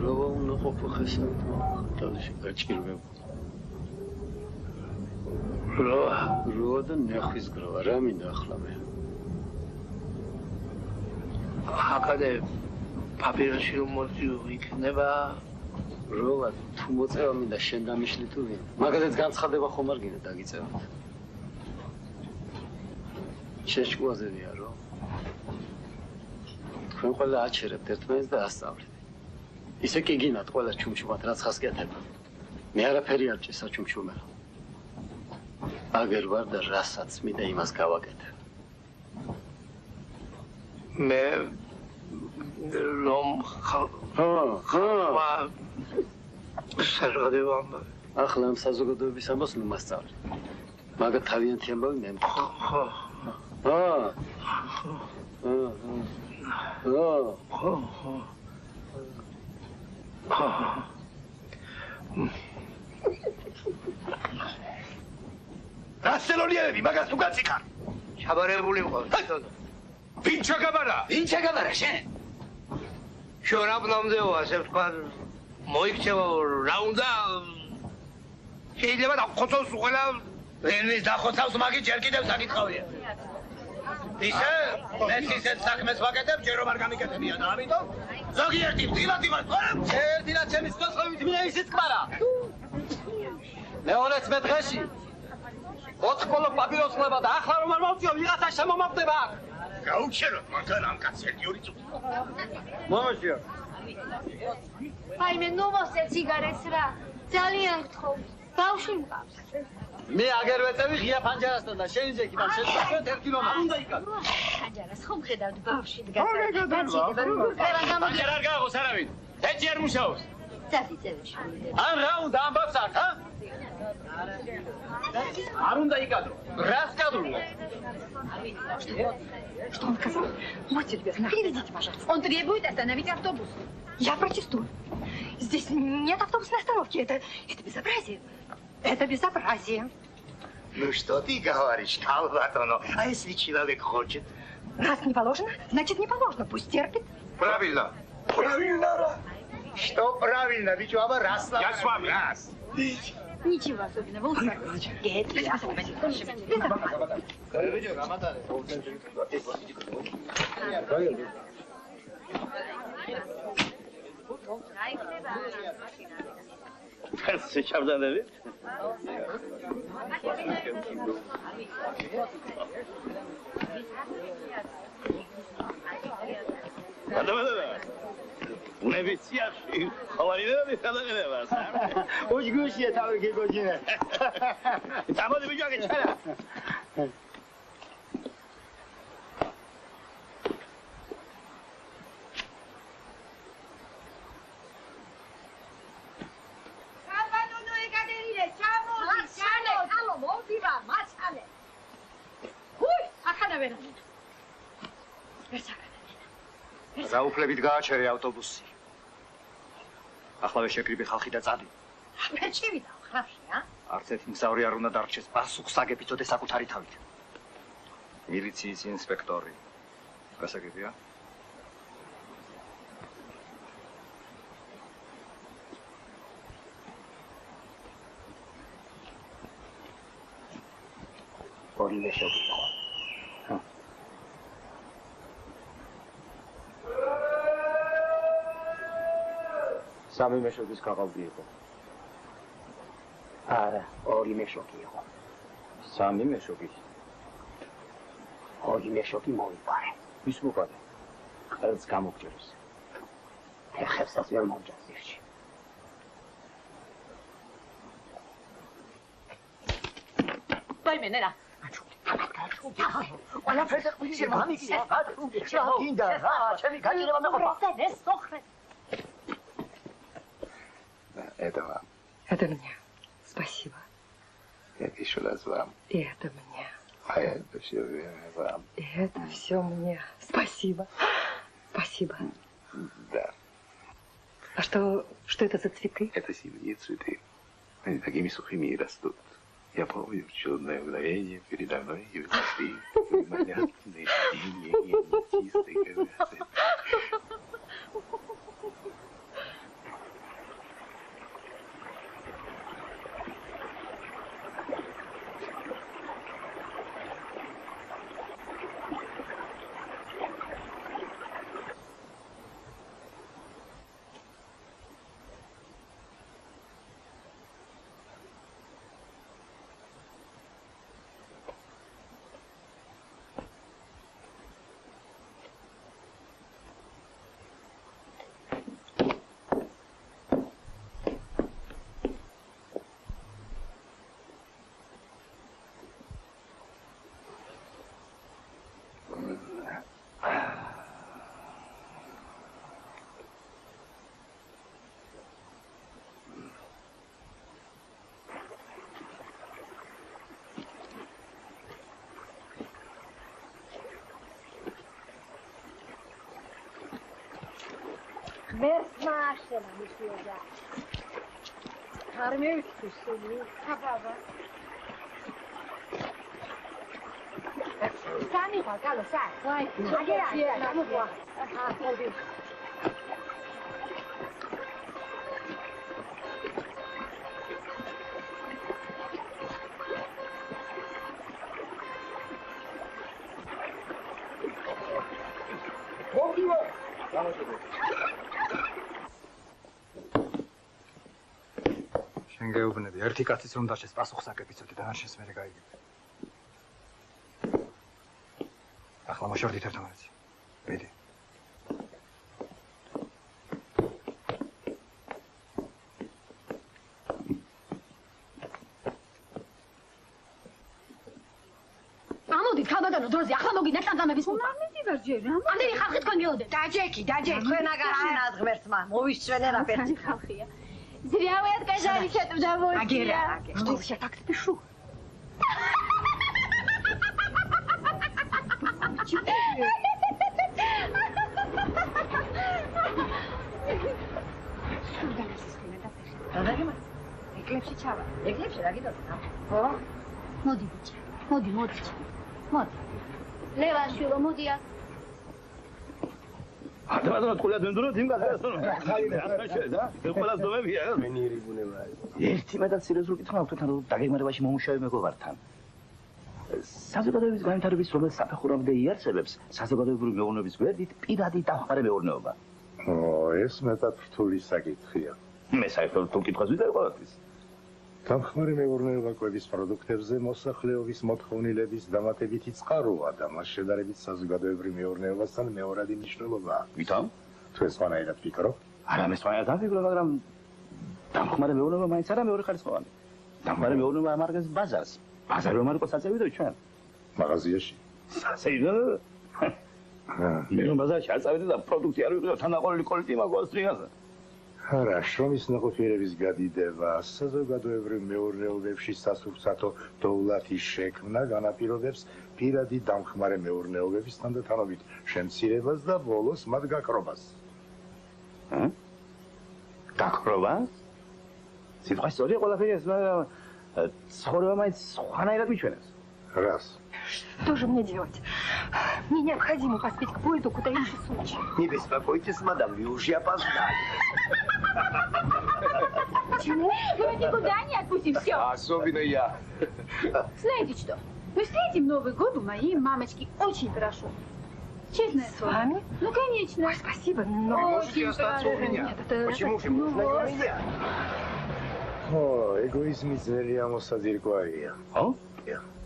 როვა უნდა ყოფილ ხესავთ თავში გაჭირვება. როვა და ნახვის გროვა, რა მინდა ახლა მე? აკადე პაპირში რომ იქნება როვა თუ მოწევა მინდა შენ დამიშლი თუ ვინ? მაგალითად განცხადება ხომ არ გინდა დაგიწევათ? შეშკუაზებია რომ თქვენ ყველა აჩერებთ ერთმანეთს და ასწავლეთ. ისე კი გინათ ყველა ჩუმჩუმად რაც ხას გეთება. მე არაფერი არ ჭი საჩუმჩუმეო. აგერ ვარ და რასაც მინდა იმას გავაკეთებ. მე რომ საზოგადოება ახლა ამ საზოგადოების ამბავს ნუ მასწავლე. მაგათ თავიანთი ამბავი მე მქონდა. რასელონიები მაგას თუ გაციკარ ჩაბარებული ვიყავ ვინ ჩაგაბარა? ვინ ჩაგაბარა შენ შორაბნამდეო ასე ვთქვა მოიქცევა რა უნდა შეიძლება დახოცოს ყველა ვინმის დახოცავს მაგი ჯერ კიდევ საკითხავია ისე მე ისეთ საქმეს ვაკეთებ ჯერ რომ არ გამიკეთებია და ამიტომ ზოგიერთი ვდილად იმას ვარ ერთინა ჩემი სიცოცხლებით მინდა ისიც კმარა მეონეც მე დღეში 4 კოლო პაპიროს ხლება და ახლა რომ არ მოვწიო ვიღაცა შემომავდება აქ გაუჩეროთ მანქანა ამ კაცს 1-2 წუთი მომაშია აი მე ნუ მოსწე სიგარეტს რა ძალიან გთხოვ ბავშვი მყავს მე აგერ ვეწევი ღია ფანჯარასთან და შენ იძეკიდან შეცდეთ 1 კილომეტრი არ უნდა იქაც ფანჯარას ხომ ხედავთ ბავშვი დგას ფანჯარა არ გააღოს არავინ ეჭი არ მუშაობს წაფიწევში ან რა უნდა ამბავს აქ ჰა არ უნდა იკადრო რას კადრულო Что он сказал? Вот ребят, переведите, пожалуйста. Он требует остановить автобус. Я протестую. Здесь нет автобусной остановки. Это безобразие. Это безобразие. Ну что ты говоришь, Талбатоно? А если человек хочет? Раз не положено, значит не положено. Пусть терпит. Правильно. Правильно. Что правильно? Ведь оба раз. Я с вами. Раз. Ничего особенного. Успокойтесь. Безобразие. ფერზე ჩავდანები? ადამიანებია, უნების სიახში ხავარინები გადაგენებას. უჯგუშია თავი გიგოჯინე. წამოდი ბიჭაკი ჩერა. გაუფლებით გააჩერე ავტობუსი. ახლავე შეკრიბი ხალხი და წადი. ფერჩი ვიდა ხრავში, ა? არც ერთი მგზავრი არ უნდა დარჩეს პასუხს აგებითოდე საკუთარი თავით. მილიციის ინსპექტორი. გასაგებია? ორივე შევიდა. სამი მეშობის გაყავდი იყო. არა, ორი მეშოკი იყო. სამი მეშობის. ორი მეშოკი მოიპარე. ვის მოპარე? ხელს გამოგჭირს. ფეხებსაც ვერ მომჭას ძირში. ვაიმე, ნენა. ყველაფერზე ყვიში მომიგია. რა გინდა რა? ჩემი გაჭირება მეყოფა. ეს სოხრე. Это мне. Спасибо. Это еще раз вам. И это мне. А это все вам. И это все мне. Спасибо. Спасибо. Да. А что это за цветы? Это зимние цветы. Они такими сухими и растут. Я помню чудное мгновение передо мной и внутри манятные, синие, чистые. Versmaștele, nu știu eu, da. Armeu, știu, nu? Capava. Sani, pagalo, sai. Vai, agera, vamos lá. Aha, oldu. შენ გეუბნები, ერთი კაცის რომ დაშეს პასუხს აკეთიცოდი და შენს მერე გაიგებ. ახლა მოშორდით ერთმანეთს. მიდი. ამოდით, ხალბატონო, დროზე, ახლა მოგინდა წამწამების მოყვა. მიდივარ ჯერ, ამდენი ხალხი თქვენ გეოდეთ. დაჯექი, თქვენ აგაშენათ ღმერთმა, მოვისწვენე რა ფერცი ხალხია. Зря вы отказались от удовольствия. Что вы себя так спешу? ეკლებში ჩავა. ეკლებში რა გიდოდა? ხო? მოდი ბიჭი. მოდი. მოდი. ლევაშვილო, მოდი აქ. ადამიანო თქვენ დენდროთ იმ გასასწორ. ყველას დომებია. მენიერი ბუნება. ერთი მეტად სერიოზული კითხვა თქვენთან რომ დაგეგმარებაში მომუშავე მეგობართან. საზოგადოების განვითარების რომელიც საფეხურამდე იარსებებს საზოგადოებრივი მეურნეობის გვერდით პირადი დამხმარე მეურნეობა. ეს მეტად რთული საკითხია. მე საერთოდ თუ კითხვას ვიძახი ყოველთვის. დამხმარე მეურნეობა კვების პროდუქტებზე მოსახლეობის მოთხოვნილების დამატებითი წყაროა და მას შედარებით საზოგადოებრივ მეურნეობასთან მეორადი მნიშვნელობა აქვს. ვითომ? თუ ეს სხვანაირად ვფიქრობ? არა, მე სხვანაირად ვფიქრობ, მაგრამ დამხმარე მეურნეობა მაინც არა მეორე ხარისხოვანი. დამხმარე მეურნეობა ამარგებს ბაზარს. ბაზარი რომ არ იყოს საწევიდო ჩვენ. მაღაზიაში. საწევიდო? მე რომ ბაზარში არ წავიდე და პროდუქტი არ ვიყიდო, თანაყოლილი კოლექტივი მაქვს დღეაზე. არა, შრომის ნაყოფიერების გადიდება, საზოგადოებრივ მეურნეობებში სასურსათო დოვლათის შექმნა განაპირობებს პირადი დამხმარე მეურნეობების თანდათანობით შემცირებას და ბოლოს მათ გაქრობას. გაქრობას? სიტყვა სწორია ყველაფერი ეს, მაგრამ ცხოვრება მაინც სხვანაირად მიჩვენებს. Раз. Что же мне делать? Мне необходимо поспеть к поезду куда-нибудь в Сочи. Не беспокойтесь, мадам, вы уже опоздали. Почему? Мы никуда не отпустим, все. Особенно я. Знаете что? Мы встретим Новый год у моей мамочки очень хорошо. Честное слово. С вами? Ну, конечно. Ой, спасибо, но... Очень можете остаться у меня. Нет, это... Почему же можно не меня? О, эгоизმი ძალიან მოსაძირკვარია. ხო?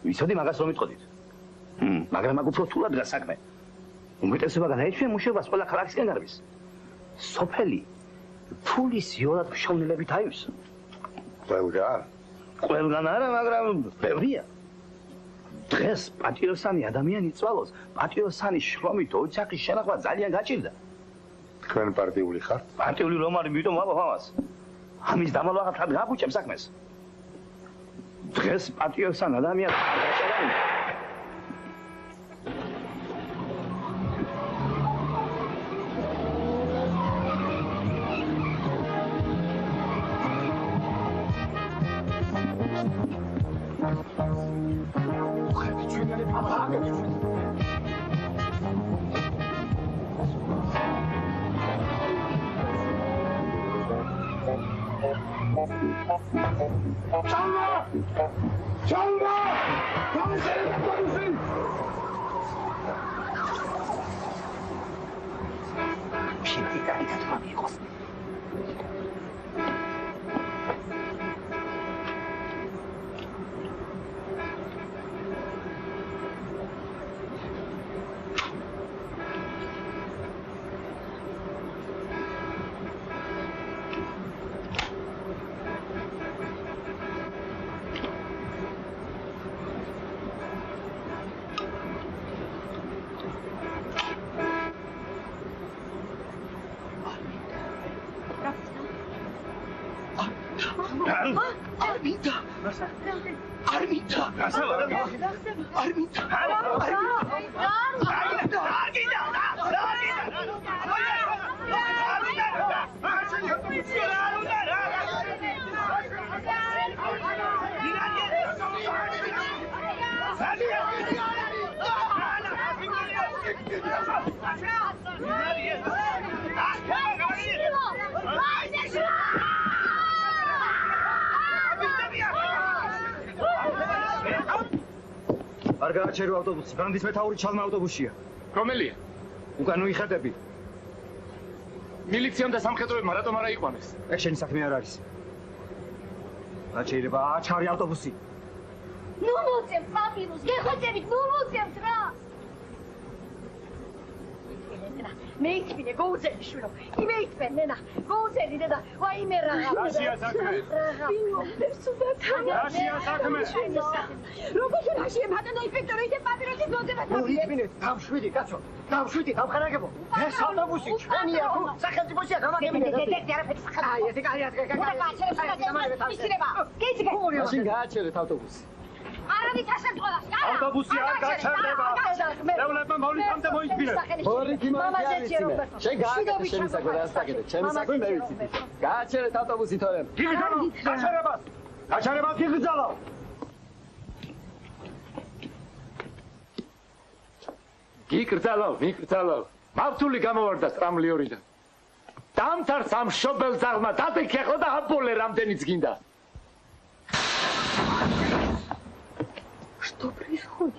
ვიცოდი მაგას რომ იტყოდით. მაგრამ აქ უფრო რთულად დგას საქმე. უმეტესობა განაეჩვია მუშაობას ყველა ქალაქისკენ გარბის. სოფელი ფულის იოლად მშოვნელებით აივს. ყველგან? ყველგან არა, მაგრამ ბევრია. დღეს პატიოსანი ადამიანი წვალოს, პატიოსანი შრომით ოჯახის შენახვა ძალიან გაჭირდა. თქვენ პარტიული ხართ? პარტიული რომ არის, მიტომ ვაბობ ამას. ამის დამალვაღად გაგუჭებ საქმეს. დღეს პატიოსან ადამიანს გაჭირდა. არ გააჩერო ავტობუსი, ბანდის მეთაური ჩალმა ავტობუსია. რომელია? უკან უიხატები. მილიციამ და სამხედროებმა რატომ არა იყვანეს? ეს შენი საქმე არ არის. გაჩერება აჩარი ავტობუსი. Ну, მოცემთ პაპირუს, გეხოცებით, ну, მოცემთ რა. მეიწვინე გოუძელი შვილო იმეიწვენ ნენა გოუძელი დედა ვაიმე რაღა რაშია საქმე? რაშია საქმე? როგორ რაშია ბატონო ინსპექტორი იდე პაპიროსის მოძება მოიწვინე დავშვიდი კაცო დავშვიდი დავხარაგებო ეს ავტობუსი ჩვენია ხო სახელმწიფოშია გამაგებინე დეტექტი არაფერი სახარ აი ეს კარი ასე მაშინ გააჩერეთ ავტობუსი არავის ასეთყოლას არა ავტობუსი არ გაჩერდება ევლება მოლითამდე მოიწვინე მორიგი მოგიარეთ შენ გააკეთე შენი საქმე რა საკეთე ჩემი საქმე მე ვიცი გააჩერეთ ავტობუსი თორემ გიგზავნა გაჩერებას გიგზავნა მიკრძალავ მავთული გამოვარდა სტრამლიორიდან დამთარ სამშობელ ძაღლმა დადეკეხო და აბოლე რამდენიც გინდა Что происходит?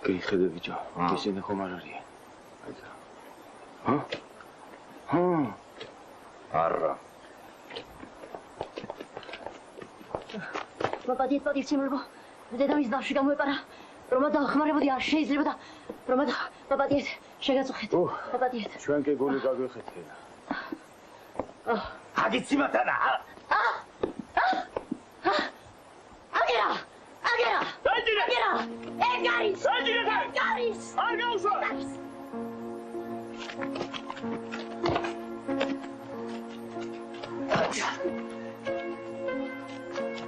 გიხედე ბიჭო, ისინი ხომ არ არიან. არა. მოგადიეთ სიმრბო. დედამის დავში გამოეპარა. რომ დაახმარებოდი არ შეიძლებოდა. რომ მოგადიეთ შეგაწუხეთ. მოგადიეთ. ჩვენ კი გული გაგვეხეთქე. აგიცი მათანა. აგერა. ეგარის. არ გავუშვა.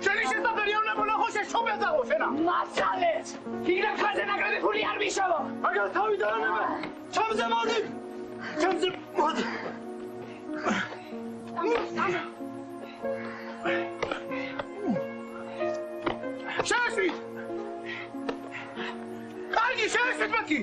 შენი შესაძლებელი უნდა ხო შეშობედაო შენა. მაცალეთ. იქნებ ხაზე ნაკრები ფული არ მიშოვო. აგერ თავი დაანება. ჩემზე მოდი. ჩემზე მოდი. შეშვით. კარგი შეშვით მათი.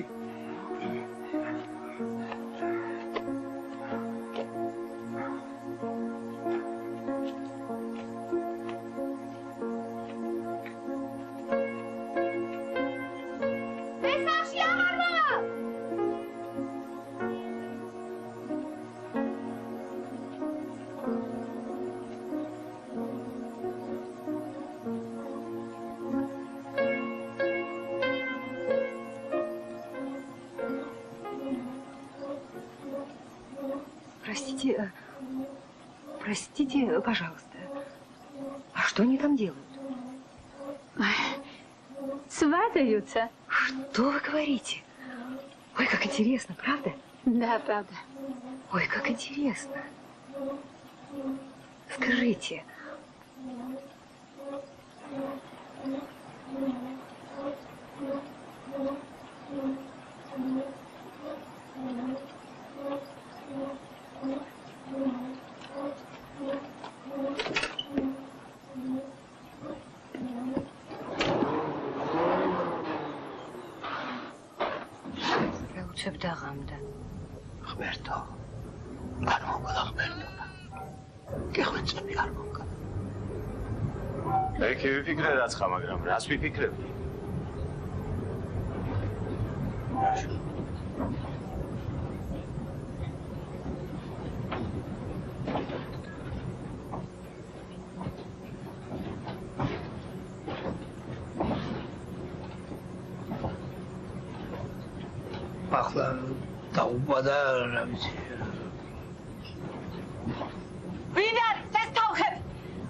Простите, пожалуйста. А что они там делают? Сватаются. Что вы говорите? Ой, как интересно, правда? Да, правда. Ой, как интересно. Скажите. შევდაღამდა. ღმერთო. არ მოგდა ღმერთო. გეხვეწები არ მოგდა. ეკი ვიფიქრე რაც ხა, მაგრამ რას ვიფიქრები? ახლა დაუბადა რა ვიცი. ვინ არის ეს თავხები?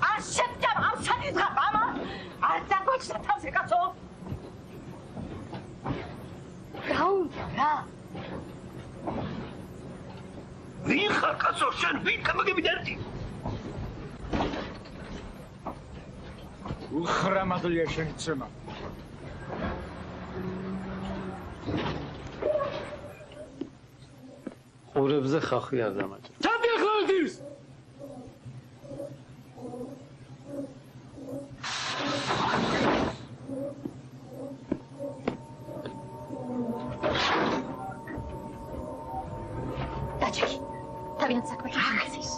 არ შეძამ ამ სანიძღა მამა? არ დაგოჩნდა თავზე კაცო? რა უნდა რა? ვინ ხარ კაცო შენ? ვინ გამაგები დერტი? უხრამაღლია შენი ცემა. ყურებზე ხახი არ დამაჭრა. ჩამდი ხალდის. დაჭი. თავიანთ საქმე ჩააგდეს.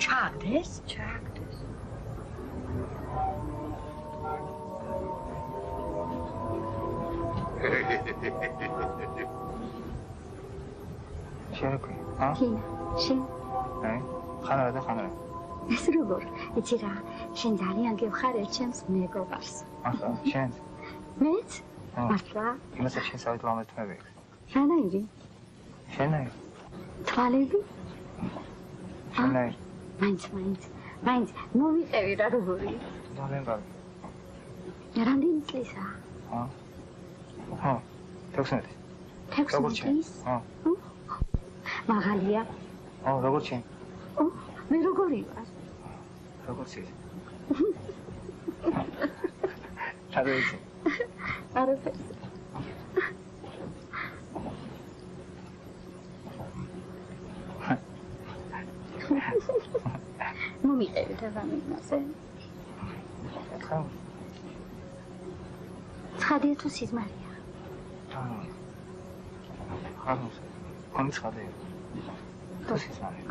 ჩააგდეს? ჩააგდეს. შენკი, კინ, შენ. ხანარა და ხანარა. ეს როგორ? იცი რა, შენ ძალიან გევხარე ჩემს მეგობარს. ახლა, შენ. მეც? მართლა? იმასაც შენ საერთოდ ამეთმები. რანაირი? შენაირი. თვალები? შენაირი. მაინც, მომიყევი რა როგორი. ძალიან კარგი. რამდენი წლისა? ხო, 16. 16 წლის? ხო. მაღალია? როგორ შენ? მე როგორი ვარ? როგორც ის. ჩადეიცი. არაფერს. მომიყევი და გამიგნაზე. ხო. ცხადია თუ სიზმარია? ხო. ხომ ცხადია. თუ სიზმარია.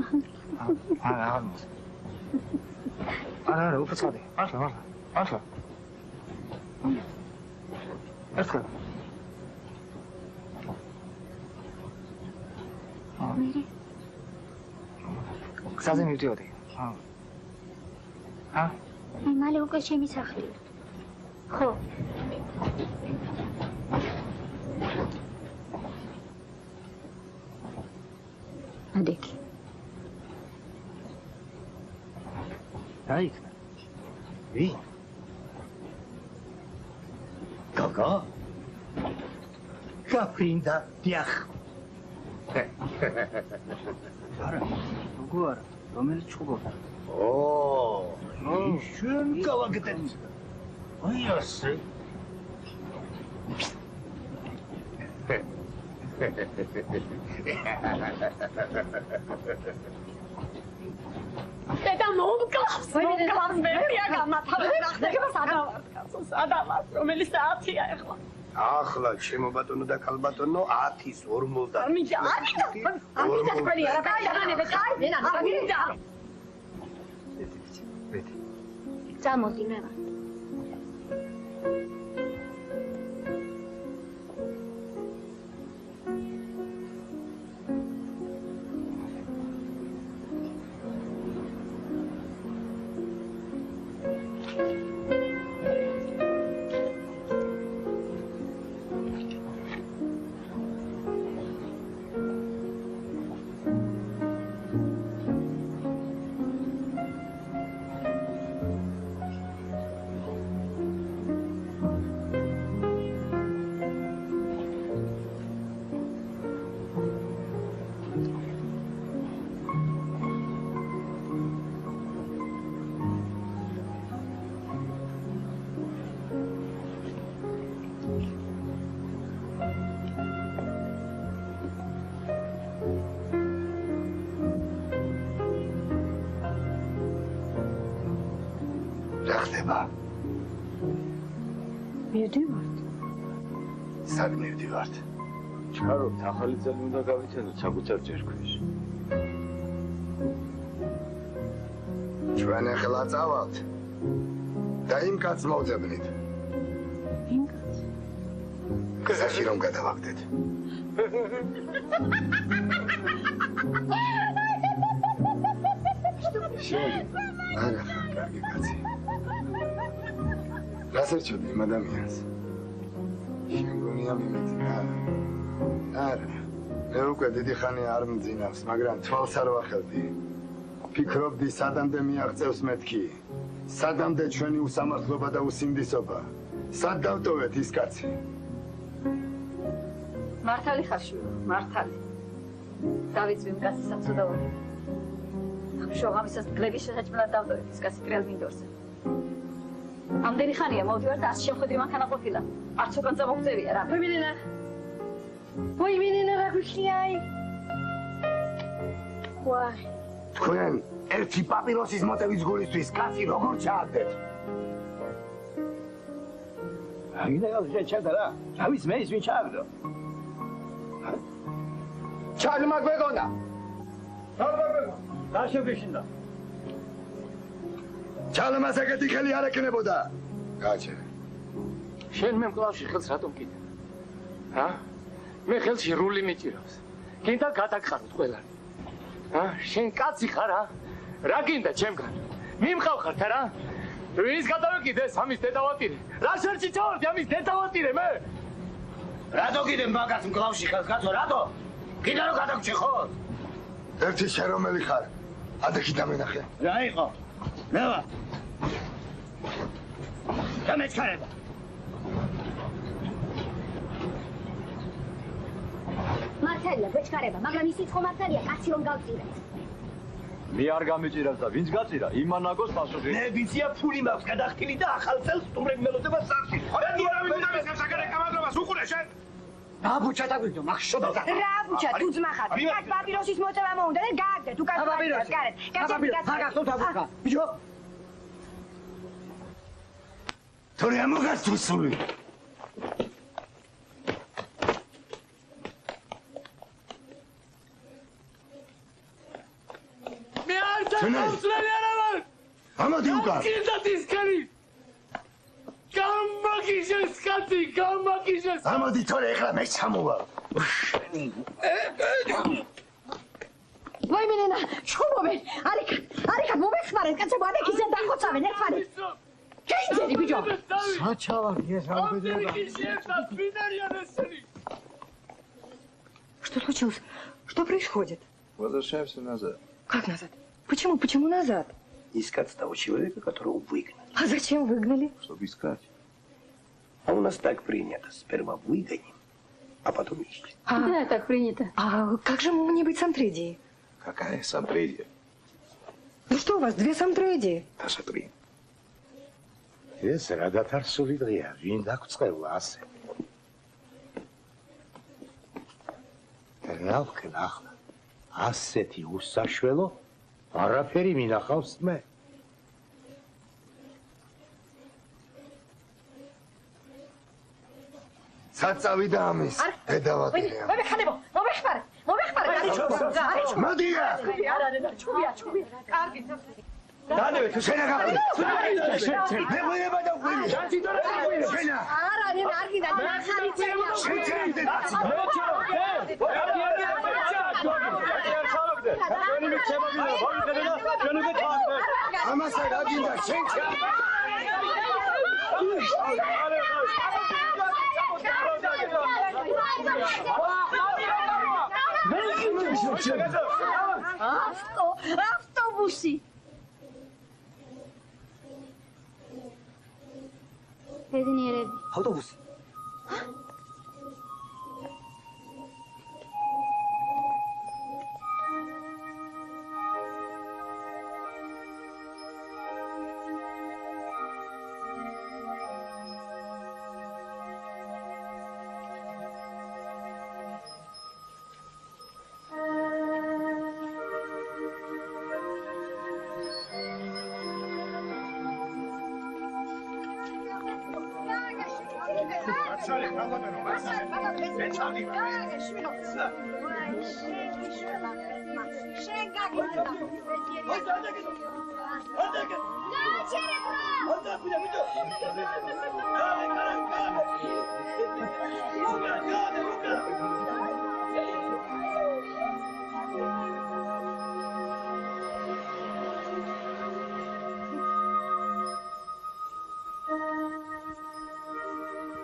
არ მოს. არა, უცხადია. ახლა. ახლა. გზაზე მივდიოდი. მე მალე უკვე შემისახლია. ხო. ადექი. დაიქნა. ვინ? გოგო? გაფრინდა დიახ. არა, გოგო არა, რომელიც ჩხუბობდა. შენ გავაკეთე. აი ასე. დედა მომკლავს მე გამათავებდა სადავარ რომელიც საათია ახლა ახლა ჩემო ბატონო და ქალბატონო 10-ის 50 მინდა 10 წელი არა გაიგანებე კაი მენა მაგინდა წამოდი მე ვარ მივდივართ. სად მივდივართ? ჩქარობთ, ახალი წელი უნდა გავიცანოთ საკუთარ ჯერქვეშ. ჩვენ ახლა წავალთ. და იმ კაცს მოვძებნით. იმ კაცს? გზაში რომ გადავაგდეთ. შენ არა ხარ კარგი კაცი. რასერჩოდი იმ ადამიანს? შენ გონია მიმეძნა? არა. მე უკვე დიდი ხანი არ მძინავს, მაგრამ თვალს არ ვახელდი. ფიქრობდი სადამდე მიაღწევს მეთქი. სადამდე ჩვენი უსამართლობა და უსინდისობა. სად დავტოვეთ ის კაცი? მართალი ხარ შვილო, მართალი. დავიწვი მკაცის სამწოდაოდ. შოღამისას გლების შესაჭმელად დავტოვეთ ის კაცი კრელ მინდორზე. ამდენი ხანია მოვდივარ და არც შემხედრი მანქანა ყოფილა. არც უკან წამოგწევია რა. ვაი მენენა რა გიქიაი. ვაი. თქვენ ერთი პაპიროსის მოტევის გულისთვის კაცი როგორ ჩააგდეთ? აგინდა შეჩერდა რა. თავის მე ის ვინ ჩააგდო? ჩალმა გვეგონა. რა შეგეშინდა? ჩალმას ეგეთი ხელი არ ეკნებოდა. გაჩერე. შენ მე მკლავში ხელს რატომ კიდე? მე ხელში რული მიჭირავს. გინდა გადაგყაროთ ყველანი. შენ კაცი ხარ, რა გინდა ჩემგან? მიმყავ ხარ რა? ვის გადავეკიდეს ამის დედავატირე? რა შერჩი ჩავარდი ამის დედავატირე მე? რატო კიდე მაგას მკლავში ხელს გაწო, რატო? კიდე რომ გადაგჭი ხო? ერთი შენ რომელი ხარ? ადექი დამენახე. რა იყო? მე ვარ. დამეჩქარება. მართალია, ბეჭკარება, მაგრამ ისიც ხო მართალია, კაცი რომ გავწირეთ. მე არ გამეჭირავს და ვინც გაწირა, იმანაგოს პასუხი. მე ვიცია ფული მაქვს გადახტილი და ახალ წელს სტუმრებ მელოდება სახში. რა ვიცი და მე საგარე კამადრობას უყურე შენ? რა ბუჩა დაგვიძო, მახშობა. რა ბუჩა, თუ ძმახარ. კაც პაპიროსის მოწევა მოუნდა და გააგდე, თუ კაც პაპიროს გარეთ. მაგას თავკა. ბიჭო. თორე ამოგას თუსული. მე არ დავწლელი არა ვარ. ამოდი უკან. კიდათ ის ქარი. გამაგიჟეს კაცი, გამაგიჟეს. ამოდი თორე ეხლა მე ჩამოვალ. მოიმენენა, ჩხუბობენ. არიქა მომეხმარეთ, კაცებო, ადეკ ისე დახოცავენ ერთმანეთს. გეიძერი ბიჭო. Сачава, я Что случилось? Что происходит? Возвращаемся назад. Как назад? Почему назад? Искать того человека, которого выгнали. А зачем выгнали? Чтобы искать. А у нас так принято. Сперва выгоним, а потом ищем. Да, так принято. А как же мне быть самтридией? Какая самтридия? Ну что у вас, 2 самтридии? Таша 3. ეს რა დათარსული დღეა, ვინ დაგწყევა ასე? რა ვქნა ახლა? ასეთი უსაშველო არაფერი მინახავს მე. საწავიდა ამის დედავატია. მომეხმარებო, მომეხმარეთ. მოდია. კარგი. დადევე თუ შენა გაყვი. მე ვინება და ვინა. შენა. არა, არ გინდა ნახარი წევა. ამასა რა გინდა შენჩა. ავტობუსი. ბედნიერები. ავტობუსი.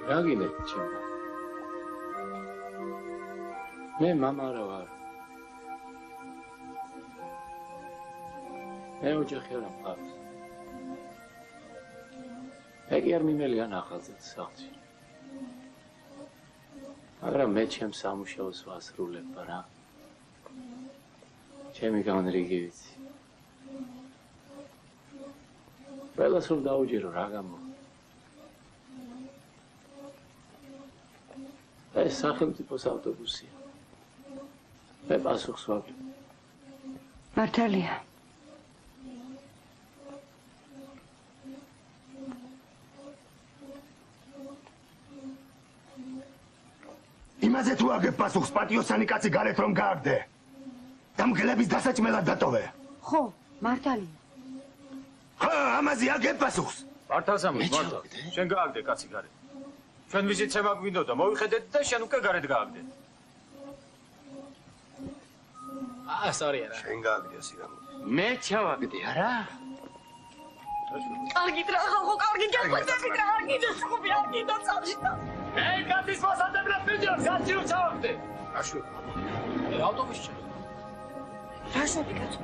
რა გინეთ ჩემო? მე მამა რა ვარ. მე ოჯახი არ მყავს. მე კი არ მიმელიან ახალწელს სახლში. მაგრამ მე ჩემს სამუშაოს ვასრულებ რა. ჩემი განრიგი ვიცი. ყველას რომ დაუჯერო რა გამო. ეს სახელმწიფოს ავტობუსია. მე პასუხს ვაგებ. მართალია. იმაზე თუ აგებ პასუხს პატიოსანი კაცი გარეთ რომ გააგდე. დამგლების დასაჭმელად დატოვე. ხო, მართალია. ხო, ამაზე აგებ პასუხს. მართალსამოს მართალ. შენ გააგდე კაცი გარეთ. ჩვენ ვიზიცება გვინდოდა, მოვიხედეთ და შენ უკვე გარეთ გააგდე. სწორი არა. შენ გააგდე სირამო. მე ჩავაგდე არა? კარგით რა, ხო, კარგი გეხვეწებით რა, არ გინდა სხუბი, არ გინდა წავშიტა. ე კაცის მოსადებლად მიდიოს, კაცი რო ჩავაგდე. აშო. ავტობუსში ჩა. რაშები კაცო?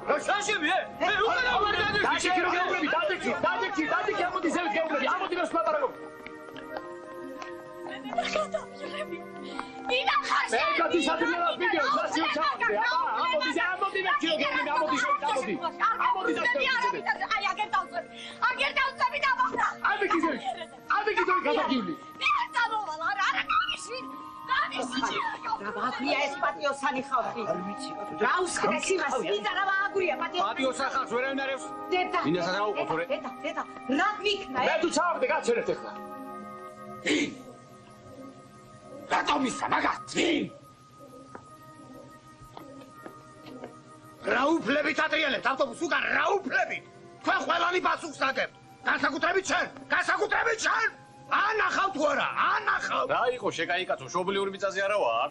რა შაშები ე? მე უკვე დავარდები. დადიქი რო გეუბნები, დადიქი ამოდი ზევით გეუბნები, ამოდი მას ლაპარაკობ. ინა ხარ მე კაცის ადრინალად მიდიოს, კაცი რო ჩავაგდე. ამოდი მე ჩიო გეუბნები, ამოდი შევით, ამოდი და აი აგერ დავწები და მოხდა. ამიკი ზევით გადაგივლი. მე არ წამოვალ, არა გამიშვი. რა ვაგვია ეს პატიოსანი ხალხი? რა უსქრეს იმას, ვიდა რა ვაგვია პატიოსანი? პატიოსან ხალხს ვერ ავნარევს. დედა. მინასაც რა უყო თორე? დედა, რა მიქნა? მე თუ ჩავაგდე გაჩერეთ ახლა. რატომ ისა მაგათ? რა უფლებით ატრიალებთ ავტობუსს უკან, რა უფლებით? თქვენ ყველანი პასუხს აგებთ. განსაკუთრებით შენ. ანახავ თუ არა? ანახავ. რა იყო შეკაი კაცო, შობლიური მიწაზე არა ვარ.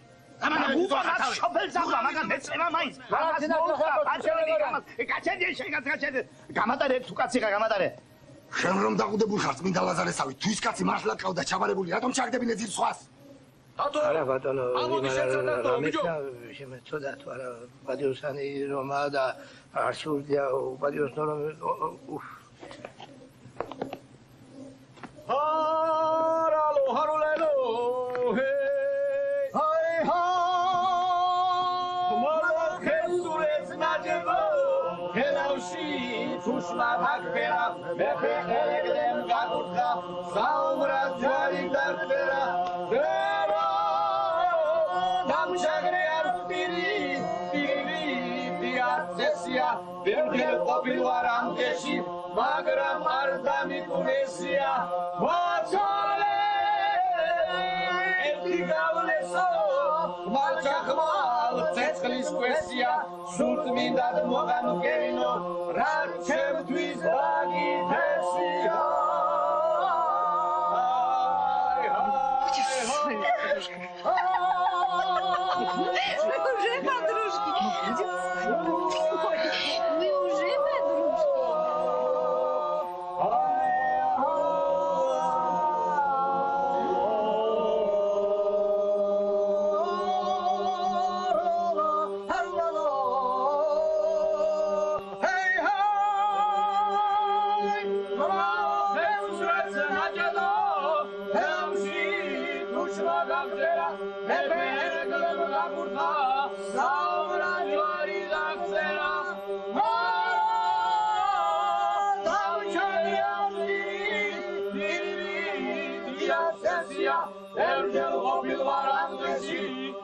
შენ რომ დაყუდებულ ხარ წმინდა ლაზარესავით, თუ ის კაცი მართლა ყავდა ჩაბარებული, რატომ ჩაგდებინე ძილ სხვას? არა ბატონო, შემეცოდა თუ არა პატიოსანი რომა და არ შეუძლია უპატიოსნო რომ ჰარალო ჰაროლენო ჰეი მარა ხესურეს ნაჯებო ჰელავში თუშმა დაგფერა მეფე ხელეგლემ გაკურთხა საუბრა ჯარი დარწერა ვერა დამშაგრე არ პირი დიაცესია ვერგელ ყოფილ ვარ ამ გეში მაგრამ არ დამიკუნესია მოწოლე ერთი გავლესო მარჩახმალ ცეცხლის კვესია სულ წმინდად მოგანუკერინო რა ჩემთვის დაგითესია Ergel o bir varan deşi,